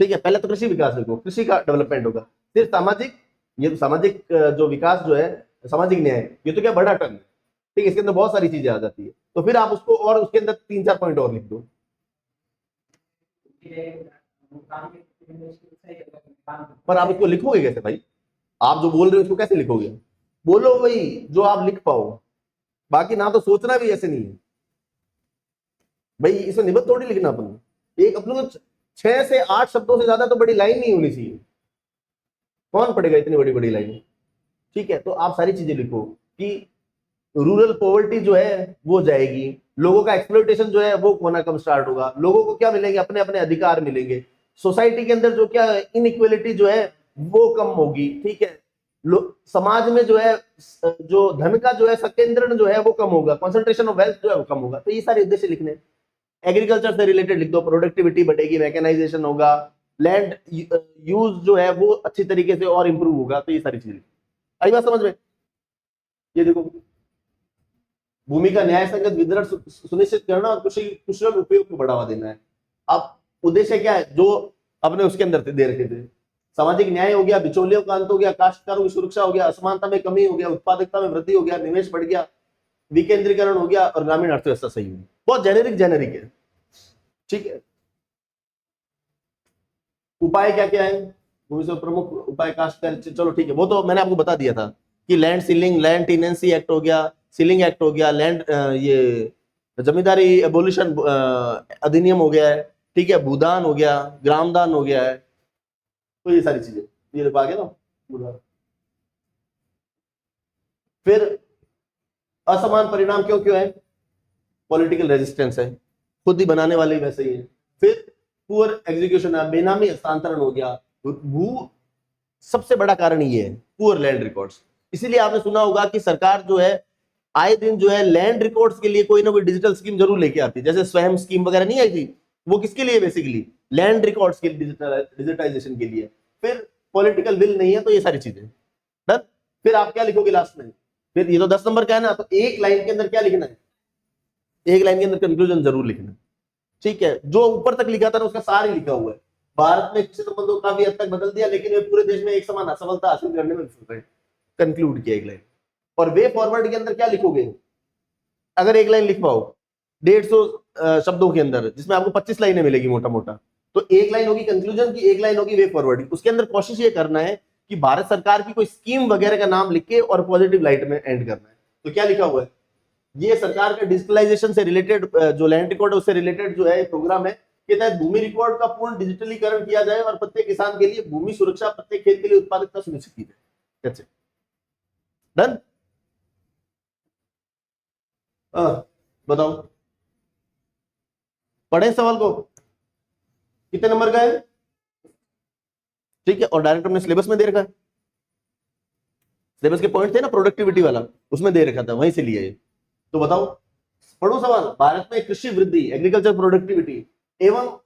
ठीक है। पहले तो कृषि विकास लिखो, कृषि का डेवलपमेंट होगा, फिर सामाजिक, ये तो सामाजिक जो विकास जो है, सामाजिक न्याय, ये तो क्या बड़ा टर्म है, ठीक है, इसके अंदर बहुत सारी चीजें आ जाती है। तो फिर आप उसको और उसके अंदर 3-4 पॉइंट और लिख दो। पर आप इसको लिखोगे कैसे भाई, आप जो बोल रहे हो उसको कैसे लिखोगे, बोलो वही जो आप लिख पाओ, बाकी ना तो सोचना भी ऐसे नहीं है। भाई इसमें निबंध थोड़ी लिखना अपन, एक अपने को 6 से 8 शब्दों से ज्यादा तो बड़ी लाइन नहीं होनी चाहिए, कौन पढ़ेगा इतनी बड़ी बड़ी लाइन। ठीक है, तो आप सारी चीजें लिखो कि रूरल पॉवर्टी जो है वो जाएगी, लोगों का एक्सप्लॉयटेशन जो है वो होना कम स्टार्ट होगा, लोगों को क्या मिलेंगे, अपने अपने अधिकार मिलेंगे, सोसाइटी के अंदर जो क्या इनइक्वलिटी जो है वो कम होगी। ठीक है, समाज में जो है जो धन का जो है संकेंद्रण जो है वो कम होगा, कॉन्सेंट्रेशन ऑफ वेल्थ जो है वो कम होगा। तो ये सारे उद्देश्य लिखने। एग्रीकल्चर से रिलेटेड लिख दो, प्रोडक्टिविटी बढ़ेगी, मैकेनाइजेशन होगा, लैंड यूज जो है वो अच्छी तरीके से और इंप्रूव होगा। तो ये सारी चीजें आई बात समझ में। ये देखो, भूमि का न्याय संगत वितरण सुनिश्चित करना और कुशल उपयोग को बढ़ावा देना है। अब उद्देश्य क्या है जो अपने उसके अंदर दे रखे थे, सामाजिक न्याय हो गया, बिचौलियों का अंत हो गया, काश्तकारों की सुरक्षा हो गया, असमानता में कमी हो गया, उत्पादकता में वृद्धि हो गया, निवेश बढ़ गया, विकेंद्रीकरण हो गया और ग्रामीण अर्थव्यवस्था सही हुई। बहुत जेनेरिक है। ठीक है, उपाय क्या क्या है, भूमि से प्रमुख उपाय काश्तकार, चलो ठीक है, वो तो मैंने आपको बता दिया था कि land ceiling, land tenancy act हो गया, सीलिंग एक्ट हो गया, लैंड ये जमींदारी एबोलिशन अधिनियम हो गया है। ठीक है, भूदान हो गया, ग्रामदान हो गया है। तो ये सारी चीजें ये देखो आगे ना भूदान। फिर असमान परिणाम क्यों क्यों है, पॉलिटिकल रेजिस्टेंस है, खुद ही बनाने वाले वैसे ही है। फिर पुअर एग्जीक्यूशन है, बेनामी हस्तांतरण हो गया, भू सबसे बड़ा कारण ये है, पुअर लैंड रिकॉर्ड्स। इसीलिए आपने सुना होगा कि सरकार जो है आए दिन जो है लैंड रिकॉर्ड्स के लिए कोई ना कोई डिजिटल स्कीम जरूर लेके आती है, जैसे स्वयं स्कीम वगैरह नहीं आई थी, वो किसके लिए, बेसिकली लैंड रिकॉर्ड्स के डिजिटाइजेशन के लिए। फिर पॉलिटिकल विल नहीं है, तो ये सारी चीजें डन। फिर आप क्या लिखोगे लास्ट में, फिर ये तो 10 नंबर का है ना, तो एक लाइन के अंदर क्या लिखना है, एक लाइन के अंदर कंक्लूजन जरूर लिखना है। ठीक है, जो ऊपर तक लिखा था ना उसका सार ही लिखा हुआ है। भारत में कृषि संबंधों को काफी हद तक बदल दिया, लेकिन वे पूरे देश में एक समान असफलता हासिल करने में विफल रहे। कंक्लूड किया एक लाइन। और वे फॉरवर्ड के अंदर क्या लिखोगे, अगर एक लाइन लिख पाओ 150 शब्दों के अंदर, जिसमें आपको 25 लाइनें मिलेगी मोटा मोटा, तो एक लाइन होगी कंक्लूजन की, एक लाइन होगी वे फॉरवर्ड की। उसके अंदर कोशिश ये करना है कि भारत सरकार की कोई स्कीम वगैरह का नाम लिख के और पॉजिटिव लाइट में एंड करना है। तो क्या लिखा हुआ है, ये सरकार का डिजिटलाइजेशन से रिलेटेड जो लैंड रिकॉर्ड है उससे रिलेटेड जो है प्रोग्राम है, के तहत भूमि रिकॉर्ड का पूर्ण डिजिटलीकरण किया जाए और प्रत्येक किसान के लिए भूमि सुरक्षा, प्रत्येक खेत के लिए उत्पादकता सुनिश्चित की जाए। डन। बताओ, पढ़े सवाल को, कितने नंबर का है। ठीक है, और डायरेक्ट हमने सिलेबस में दे रखा है, सिलेबस के पॉइंट थे ना प्रोडक्टिविटी वाला, उसमें दे रखा था, वहीं से लिया ये। तो बताओ, पढ़ो सवाल। भारत में कृषि वृद्धि, एग्रीकल्चर प्रोडक्टिविटी एवं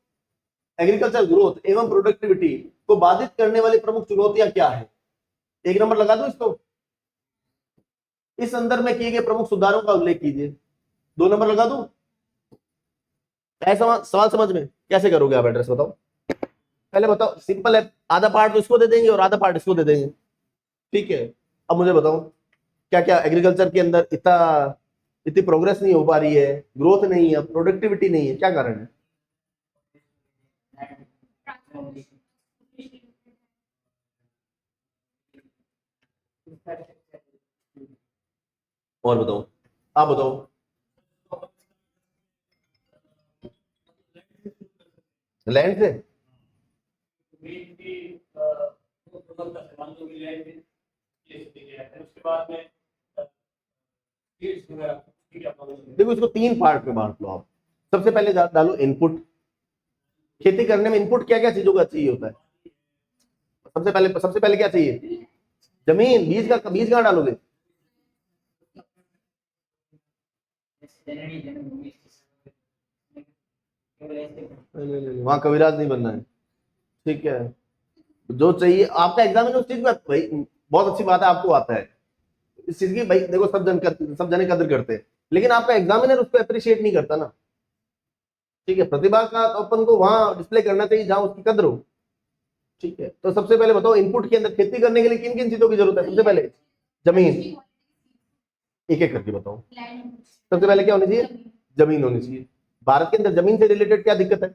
एग्रीकल्चर ग्रोथ एवं प्रोडक्टिविटी को बाधित करने वाली प्रमुख चुनौतियां क्या है। एक नंबर लगा दो इसको, इस संदर्भ में किए गए प्रमुख सुधारों का उल्लेख कीजिए। 2 नंबर लगा दो। सवाल समझ में कैसे करोगे आप एड्रेस, बताओ पहले बताओ। सिंपल है, आधा पार्ट तो इसको दे देंगे और आधा पार्ट इसको दे देंगे। ठीक है, अब मुझे बताओ क्या क्या एग्रीकल्चर के अंदर इतनी प्रोग्रेस नहीं हो पा रही है, ग्रोथ नहीं है, प्रोडक्टिविटी नहीं है, क्या कारण है। और बताओ, आप बताओ। लैंड से देखो, इसको 3 पार्ट में बांट लो आप। सबसे पहले डालो इनपुट। खेती करने में इनपुट क्या क्या चीजों का चाहिए होता है। सबसे पहले क्या चाहिए, जमीन। बीज कहाँ डालोगे, वहां कविराज नहीं बनना है। ठीक है, जो चाहिए आपका एग्जाम है उस चीज में, भाई बहुत अच्छी बात है आपको आता है इस चीज की। भाई देखो, सब जने कदर करते हैं, लेकिन आपका एग्जामिनर उसको अप्रिशिएट नहीं करता ना। ठीक है, प्रतिभा का तो अपन को वहां डिस्प्ले करना चाहिए जहां उसकी कदर हो। ठीक है, तो सबसे पहले बताओ इनपुट के अंदर खेती करने के लिए किन किन चीजों की जरूरत है। सबसे पहले जमीन, एक एक करके बताओ। सबसे पहले क्या होनी चाहिए, जमीन होनी चाहिए। भारत के अंदर जमीन से रिलेटेड क्या दिक्कत है,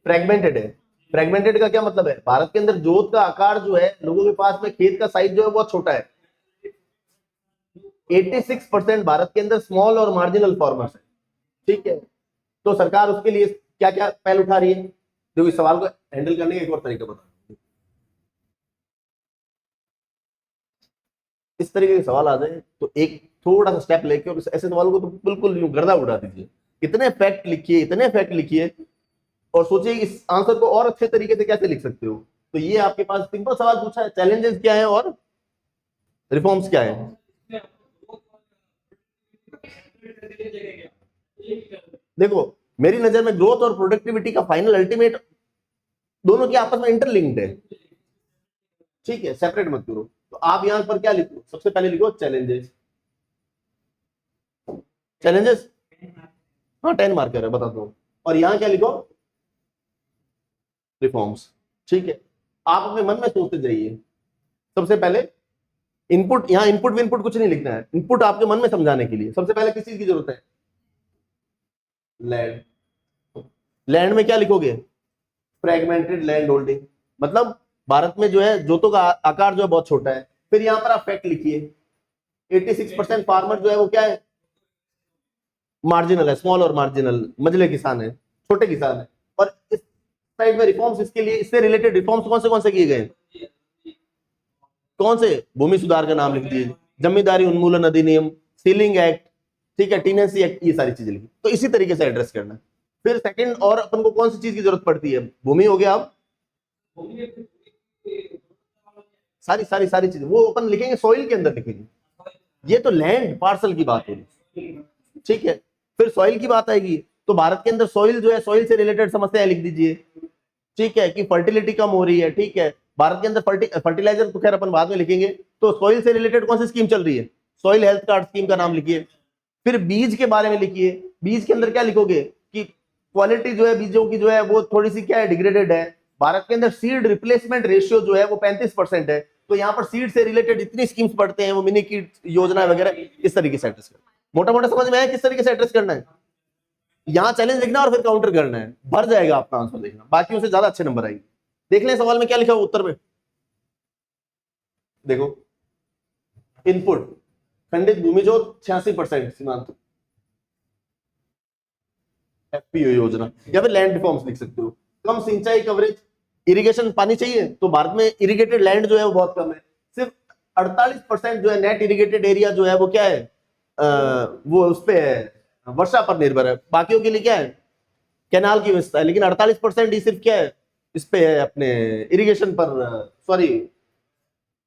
फ्रेगमेंटेड है। फ्रेगमेंटेड का क्या मतलब है, भारत के अंदर जोत का आकार जो है, लोगों के पास में खेत का साइज जो है बहुत छोटा है। 86% भारत के अंदर स्मॉल और मार्जिनल फार्मर्स है, ठीक है। तो सरकार उसके लिए क्या क्या पहल उठा रही है, देखो इस सवाल को हैंडल करने का एक और तरीका बता, इस तरीके के सवाल आ जाए तो एक थोड़ा सा स्टेप लेके और ऐसे सवालों को तो बिल्कुल यूं गर्दा उड़ा दीजिए, इतने फैक्ट लिखिए, इतने फैक्ट लिखिए और सोचिए इस आंसर को और अच्छे तरीके से कैसे लिख सकते हो। तो ये आपके पास सिंपल सवाल पूछा है, चैलेंजेस क्या है और रिफॉर्म्स क्या है। देखो मेरी नजर में ग्रोथ और प्रोडक्टिविटी का फाइनल अल्टीमेट दोनों की आपस में इंटरलिंक्ड है, ठीक है, सेपरेट मत करो। तो आप यहां पर क्या लिखो, सबसे पहले लिखो चैलेंजेस, चैलेंजेस, हाँ 10 मार्कर है बताता हूं, और यहां क्या लिखो रिफॉर्म्स, ठीक है। आप अपने मन में सोचते जाइए, सबसे पहले इनपुट, यहां इनपुट विनपुट कुछ नहीं लिखना है, इनपुट आपके मन में समझाने के लिए सबसे पहले किस चीज की जरूरत है, लैंड। लैंड में क्या लिखोगे, फ्रेगमेंटेड लैंड होल्डिंग, मतलब भारत में जो है जोतों का आकार जो है बहुत छोटा है। फिर यहां पर आप फैक्ट लिखिए 86% फार्मर जो है वो क्या है, मार्जिनल है, स्मॉल और मार्जिनल मझले किसान है, छोटे किसान है। और इस साइड में रिफॉर्म्स, इसके लिए इससे रिलेटेड रिफॉर्म्स कौन से किए गए, कौन से, भूमि सुधार का नाम लिख दिए, जमींदारी उन्मूलन अधिनियम, सीलिंग एक्ट, ठीक है, टीनेंसी एक्ट, ये सारी चीजें लिखी। तो इसी तरीके से एड्रेस करना है। फिर सेकंड और अपन को कौन सी चीज की जरूरत पड़ती है, भूमि हो गया, अब सारी सारी सारी चीजें वो अपन लिखेंगे सॉइल के अंदर लिखेंगे, ये तो लैंड पार्सल की बात हो रही, ठीक है। फिर सॉइल की बात आएगी तो भारत के अंदर सॉइल जो है, सॉइल से रिलेटेड समस्याएं लिख दीजिए, ठीक है, कि फर्टिलिटी कम हो रही है, ठीक है। भारत के अंदर फर्टिलाइजर तो खैर अपन बाद में लिखेंगे। तो सॉइल से रिलेटेड कौन सी स्कीम चल रही है, सॉइल हेल्थ कार्ड स्कीम का नाम लिखिए। फिर बीज के बारे में लिखिए, बीज के अंदर क्या लिखोगे कि क्वालिटी जो है बीजों की जो है वो थोड़ी सी क्या है, डिग्रेडेड है। भारत के अंदर सीड रिप्लेसमेंट रेशियो जो है वो 35% है। तो यहाँ पर सीड से रिलेटेड इतनी स्कीम्स पढ़ते हैं, वो मिनी किट योजना वगैरह, इस तरीके से एड्रेस करना, मोटा मोटा समझ में आया किस तरीके से एड्रेस करना है। यहाँ चैलेंज लिखना और फिर काउंटर करना है, भर जाएगा आपका आंसर, देखना बाकी से ज्यादा अच्छे नंबर आएंगे। देख लें सवाल में क्या लिखा हुआ उत्तर में, देखो इनपुट खंडित भूमि जो 86% सीमांत एफपीओ योजना, या फिर लैंड रिफॉर्म्स लिख सकते हो। कम सिंचाई कवरेज, इरिगेशन पानी चाहिए तो भारत में इरिगेटेड लैंड जो है वो बहुत कम है, सिर्फ 48% जो है नेट इरिगेटेड एरिया जो है वो क्या है, वो उस पे है, वर्षा पर निर्भर है। बाकियों के लिए क्या है, कैनाल की व्यवस्था है, लेकिन 48% ही सिर्फ क्या है, इस पे है अपने इरिगेशन पर, सॉरी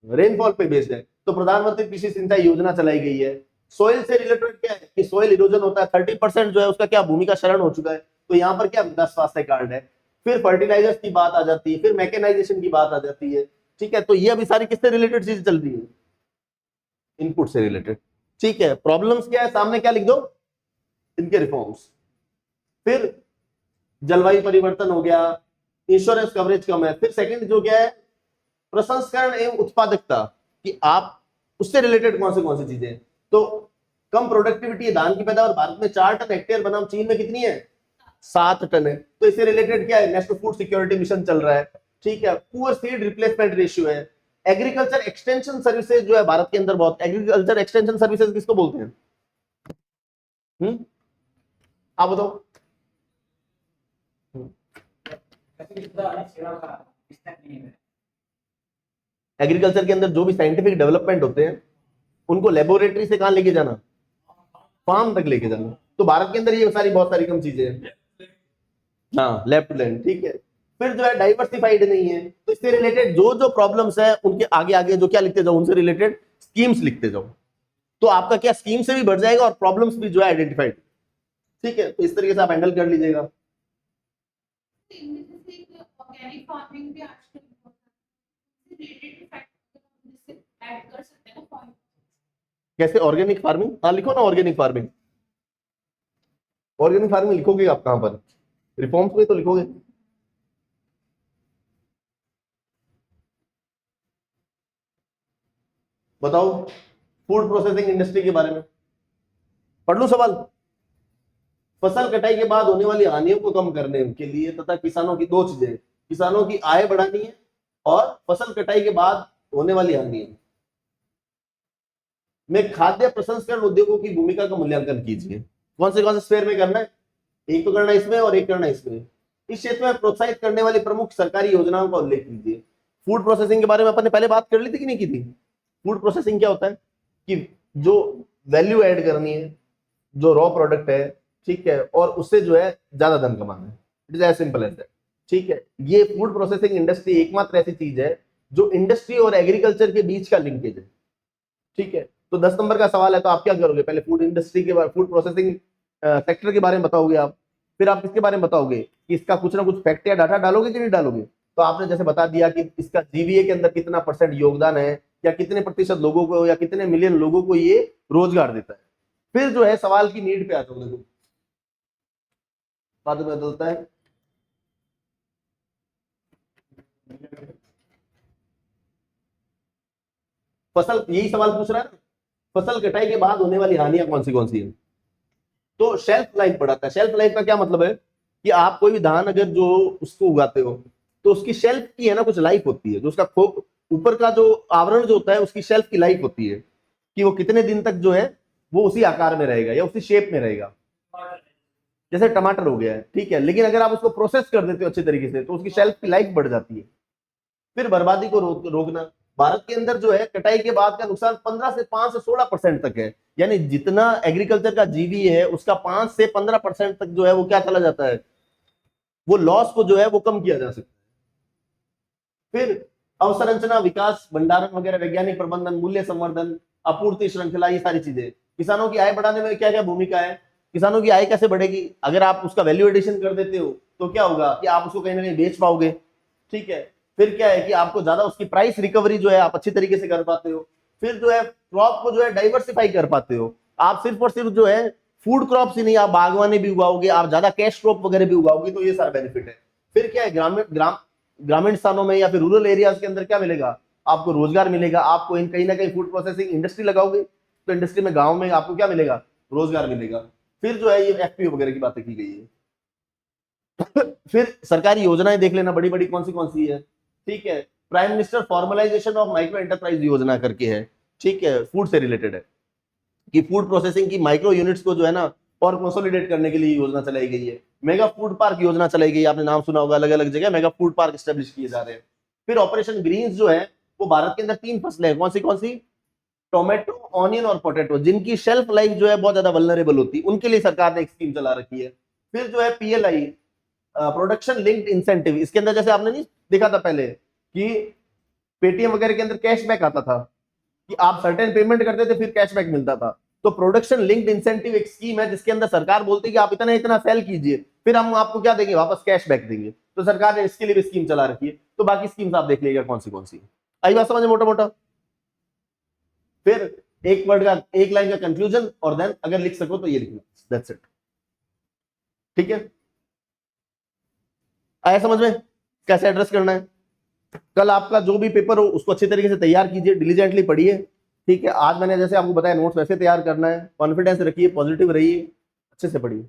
रेनफॉल पे बेस्ड है। तो प्रधानमंत्री कृषि सिंचाई योजना चलाई गई है। सोइल से रिलेटेड क्या है कि सोइल इरोजन होता है, 30% जो है उसका क्या, भूमि का शरण हो चुका है। तो यहाँ पर क्या, मृदा स्वास्थ्य कार्ड है। फिर फर्टिलाइजर्स की बात आ जाती है, फिर मैकेनाइजेशन की बात आ जाती है, ठीक है। तो ये अभी सारी किससे रिलेटेड चीजें चल रही है, इनपुट से रिलेटेड, ठीक है। प्रॉब्लम्स क्या है, सामने क्या लिख दो, इनके रिफॉर्म्स। फिर जलवायु परिवर्तन हो गया, इंश्योरेंस कवरेज कम है। फिर सेकंड जो क्या है, प्रसंस्करण एवं उत्पादकता, कि आप उससे रिलेटेड कौन सी चीजें। तो कम प्रोडक्टिविटी है, धान की पैदावार भारत में 4 टन हेक्टेयर बनाम चीन में कितनी है, 7 टन है। तो इससे रिलेटेड क्या है, नेशनल फूड सिक्योरिटी मिशन चल रहा है, ठीक है। पुअर सीड रिप्लेसमेंट रेशियो है। एग्रीकल्चर एक्सटेंशन सर्विसेज जो है भारत के अंदर बहुत, एग्रीकल्चर एक्सटेंशन सर्विसेज किसको बोलते हैं, आप बताओ। एग्रीकल्चर के अंदर जो भी साइंटिफिक डेवलपमेंट होते हैं उनको लेबोरेटरी से कहां लेके जाना, फार्म तक लेके जाना। तो भारत के अंदर ये सारी बहुत सारी कम चीजें हैं, हाँ लैब टू लैंड, ठीक है। फिर जो है डाइवर्सिफाइड नहीं है, तो इससे रिलेटेड जो जो प्रॉब्लम्स है उनके आगे आगे जो क्या लिखते जाओ, उनसे रिलेटेड स्कीम्स लिखते जाओ। तो आपका क्या, स्कीम से भी बढ़ जाएगा और प्रॉब्लम्स भी जो है आइडेंटिफाइड, ठीक है। तो इस तरीके से आप हैंडल कर लीजिएगा। ऑर्गेनिक फार्मिंग भी आजकल रिलेटेड फैक्टर ऐड कर सकते हैं ना। कैसे ऑर्गेनिक फार्मिंग, हाँ लिखो ना ऑर्गेनिक फार्मिंग। ऑर्गेनिक फार्मिंग लिखोगे आप कहां पर, रिफॉर्म्स में तो लिखोगे। बताओ फूड प्रोसेसिंग इंडस्ट्री के बारे में पढ़ लूं सवाल। फसल कटाई के बाद होने वाली हानियों को कम करने के लिए तथा किसानों की दो चीजें, किसानों की आय बढ़ानी है और फसल कटाई के बाद होने वाली हानि। में खाद्य प्रसंस्करण उद्योगों की भूमिका का मूल्यांकन कीजिए। कौन से स्फेयर में करना है? एक तो करना इसमें और एक करना इसमें। इस क्षेत्र में प्रोत्साहित करने वाली प्रमुख सरकारी योजनाओं का उल्लेख कीजिए। फूड प्रोसेसिंग के बारे में अपन ने पहले बात कर ली थी कि नहीं की थी? फूड प्रोसेसिंग क्या होता है कि जो वैल्यू ऐड करनी है, जो रॉ प्रोडक्ट है, ठीक है, और उससे जो है ज्यादा धन कमाना है। It is as simple as that. ठीक है, ये फूड प्रोसेसिंग इंडस्ट्री एकमात्र ऐसी चीज है जो इंडस्ट्री और एग्रीकल्चर के बीच का लिंकेज है। ठीक है, तो 10 नंबर का सवाल है, तो आप क्या करोगे? पहले फूड इंडस्ट्री के बारे, फूड प्रोसेसिंग सेक्टर के बारे में बताओगे आप, फिर आप किसके बारे में बताओगे कि इसका कुछ ना कुछ फैक्ट या डाटा डालोगे कि नहीं डालोगे? तो आपने जैसे बता दिया कि इसका जीवीए के अंदर कितना % योगदान है, या कितने प्रतिशत लोगों को या कितने मिलियन लोगों को ये रोजगार देता है। फिर जो है सवाल की नीड पे आ जाओगे, तो बाद में बदलता है। फसल, यही सवाल पूछ रहा है, फसल कटाई के बाद होने वाली हानियां कौन सी है? तो शेल्फ लाइफ बढ़ाता है। शेल्फ लाइफ का क्या मतलब है कि आप कोई भी धान अगर जो उसको उगाते हो, तो उसकी शेल्फ की है ना कुछ लाइफ होती है, जो उसका खोप ऊपर का जो आवरण जो होता है उसकी शेल्फ की लाइफ होती है कि वो कितने दिन तक जो है वो उसी आकार में रहेगा या उसी शेप में रहेगा। जैसे टमाटर हो गया है, ठीक है, लेकिन अगर आप उसको प्रोसेस कर देते हो अच्छे तरीके से तो उसकी शेल्फ की लाइफ बढ़ जाती है। फिर बर्बादी को रोकना। भारत के अंदर जो है कटाई के बाद का नुकसान 15 से 5 से 16% तक है, यानी जितना एग्रीकल्चर का जीवी है उसका 5 से 15% तक जो है वो क्या चला जाता है, वो लॉस को जो है वो कम किया जा सकता है। फिर अवसंरचना, विकास, भंडारण वगैरह, वैज्ञानिक प्रबंधन, मूल्य संवर्धन, आपूर्ति श्रृंखला, ये सारी चीजें। किसानों की आय बढ़ाने में क्या क्या भूमिका है? किसानों की आय कैसे बढ़ेगी? अगर आप उसका वैल्यू एडिशन कर देते हो तो क्या होगा कि आप उसको कहीं ना कहीं बेच पाओगे। ठीक है, फिर क्या है कि आपको ज्यादा उसकी प्राइस रिकवरी जो है आप अच्छी तरीके से कर पाते हो। फिर जो है क्रॉप को जो है डाइवर्सिफाई कर पाते हो। आप सिर्फ और सिर्फ जो है फूड क्रॉप्स ही नहीं, आप बागवानी भी उगाओगे, आप ज्यादा कैश क्रॉप वगैरह भी उगाओगे, तो ये सारा बेनिफिट है। फिर क्या है, ग्रामीण स्थानों में या फिर रूरल एरियाज के अंदर क्या मिलेगा? आपको रोजगार मिलेगा। आपको इन कहीं ना कहीं फूड प्रोसेसिंग इंडस्ट्री लगाओगे तो इंडस्ट्री में गांव में आपको क्या मिलेगा? रोजगार मिलेगा। फिर जो है ये एफपीओ वगैरह की बातें की गई है। फिर सरकारी योजनाएं देख लेना, बड़ी बड़ी कौन सी है। ठीक है, prime minister formalisation of micro enterprise योजना करके है। ठीक है, फूड से रिलेटेड है कि फूड प्रोसेसिंग की माइक्रो यूनिट्स को जो है ना और कंसोलिडेट करने के लिए योजना चलाई गई है। मेगा फूड पार्क योजना चलाई गई है, आपने नाम सुना होगा, अलग अलग जगह मेगा फूड पार्क स्टैब्लिश किए जा रहे हैं। फिर ऑपरेशन ग्रीन्स जो है वो भारत के अंदर 3 फसलें हैं। कौन सी? टोमेटो, ऑनियन और पोटैटो, जिनकी शेल्फ लाइफ जो है बहुत ज्यादा वल्नरेबल होती है, उनके लिए सरकार ने एक स्कीम चला रखी है। फिर जो है पीएलआई, प्रोडक्शन लिंक्ड इंसेंटिव, इसके अंदर जैसे आपने नहीं देखा था पहले कि पेटीएम वगैरह के अंदर कैशबैक आता था कि आप सर्टेन पेमेंट करते थे फिर कैशबैक मिलता था। तो प्रोडक्शन लिंक्ड इंसेंटिव एक स्कीम है जिसके अंदर सरकार बोलती है कि आप इतना इतना सेल कीजिए, फिर हम आपको क्या देंगे? वापस कैशबैक देंगे। तो सरकार ने इसके लिए भी स्कीम चला रखी है। तो बाकी स्कीम्स आप देख लीजिएगा कौन सी। आई बात समझ में मोटा मोटा? फिर एक वर्ड का, एक लाइन का कंक्लूजन, और देन अगर लिख सको तो ये लिखना, दैट्स इट। ठीक है, आया समझ में कैसे एड्रेस करना है? कल आपका जो भी पेपर हो उसको अच्छे तरीके से तैयार कीजिए, डिलीजेंटली पढ़िए। ठीक है, आज मैंने जैसे आपको बताया नोट्स वैसे तैयार करना है। कॉन्फिडेंस रखिए, पॉजिटिव रहिए, अच्छे से पढ़िए।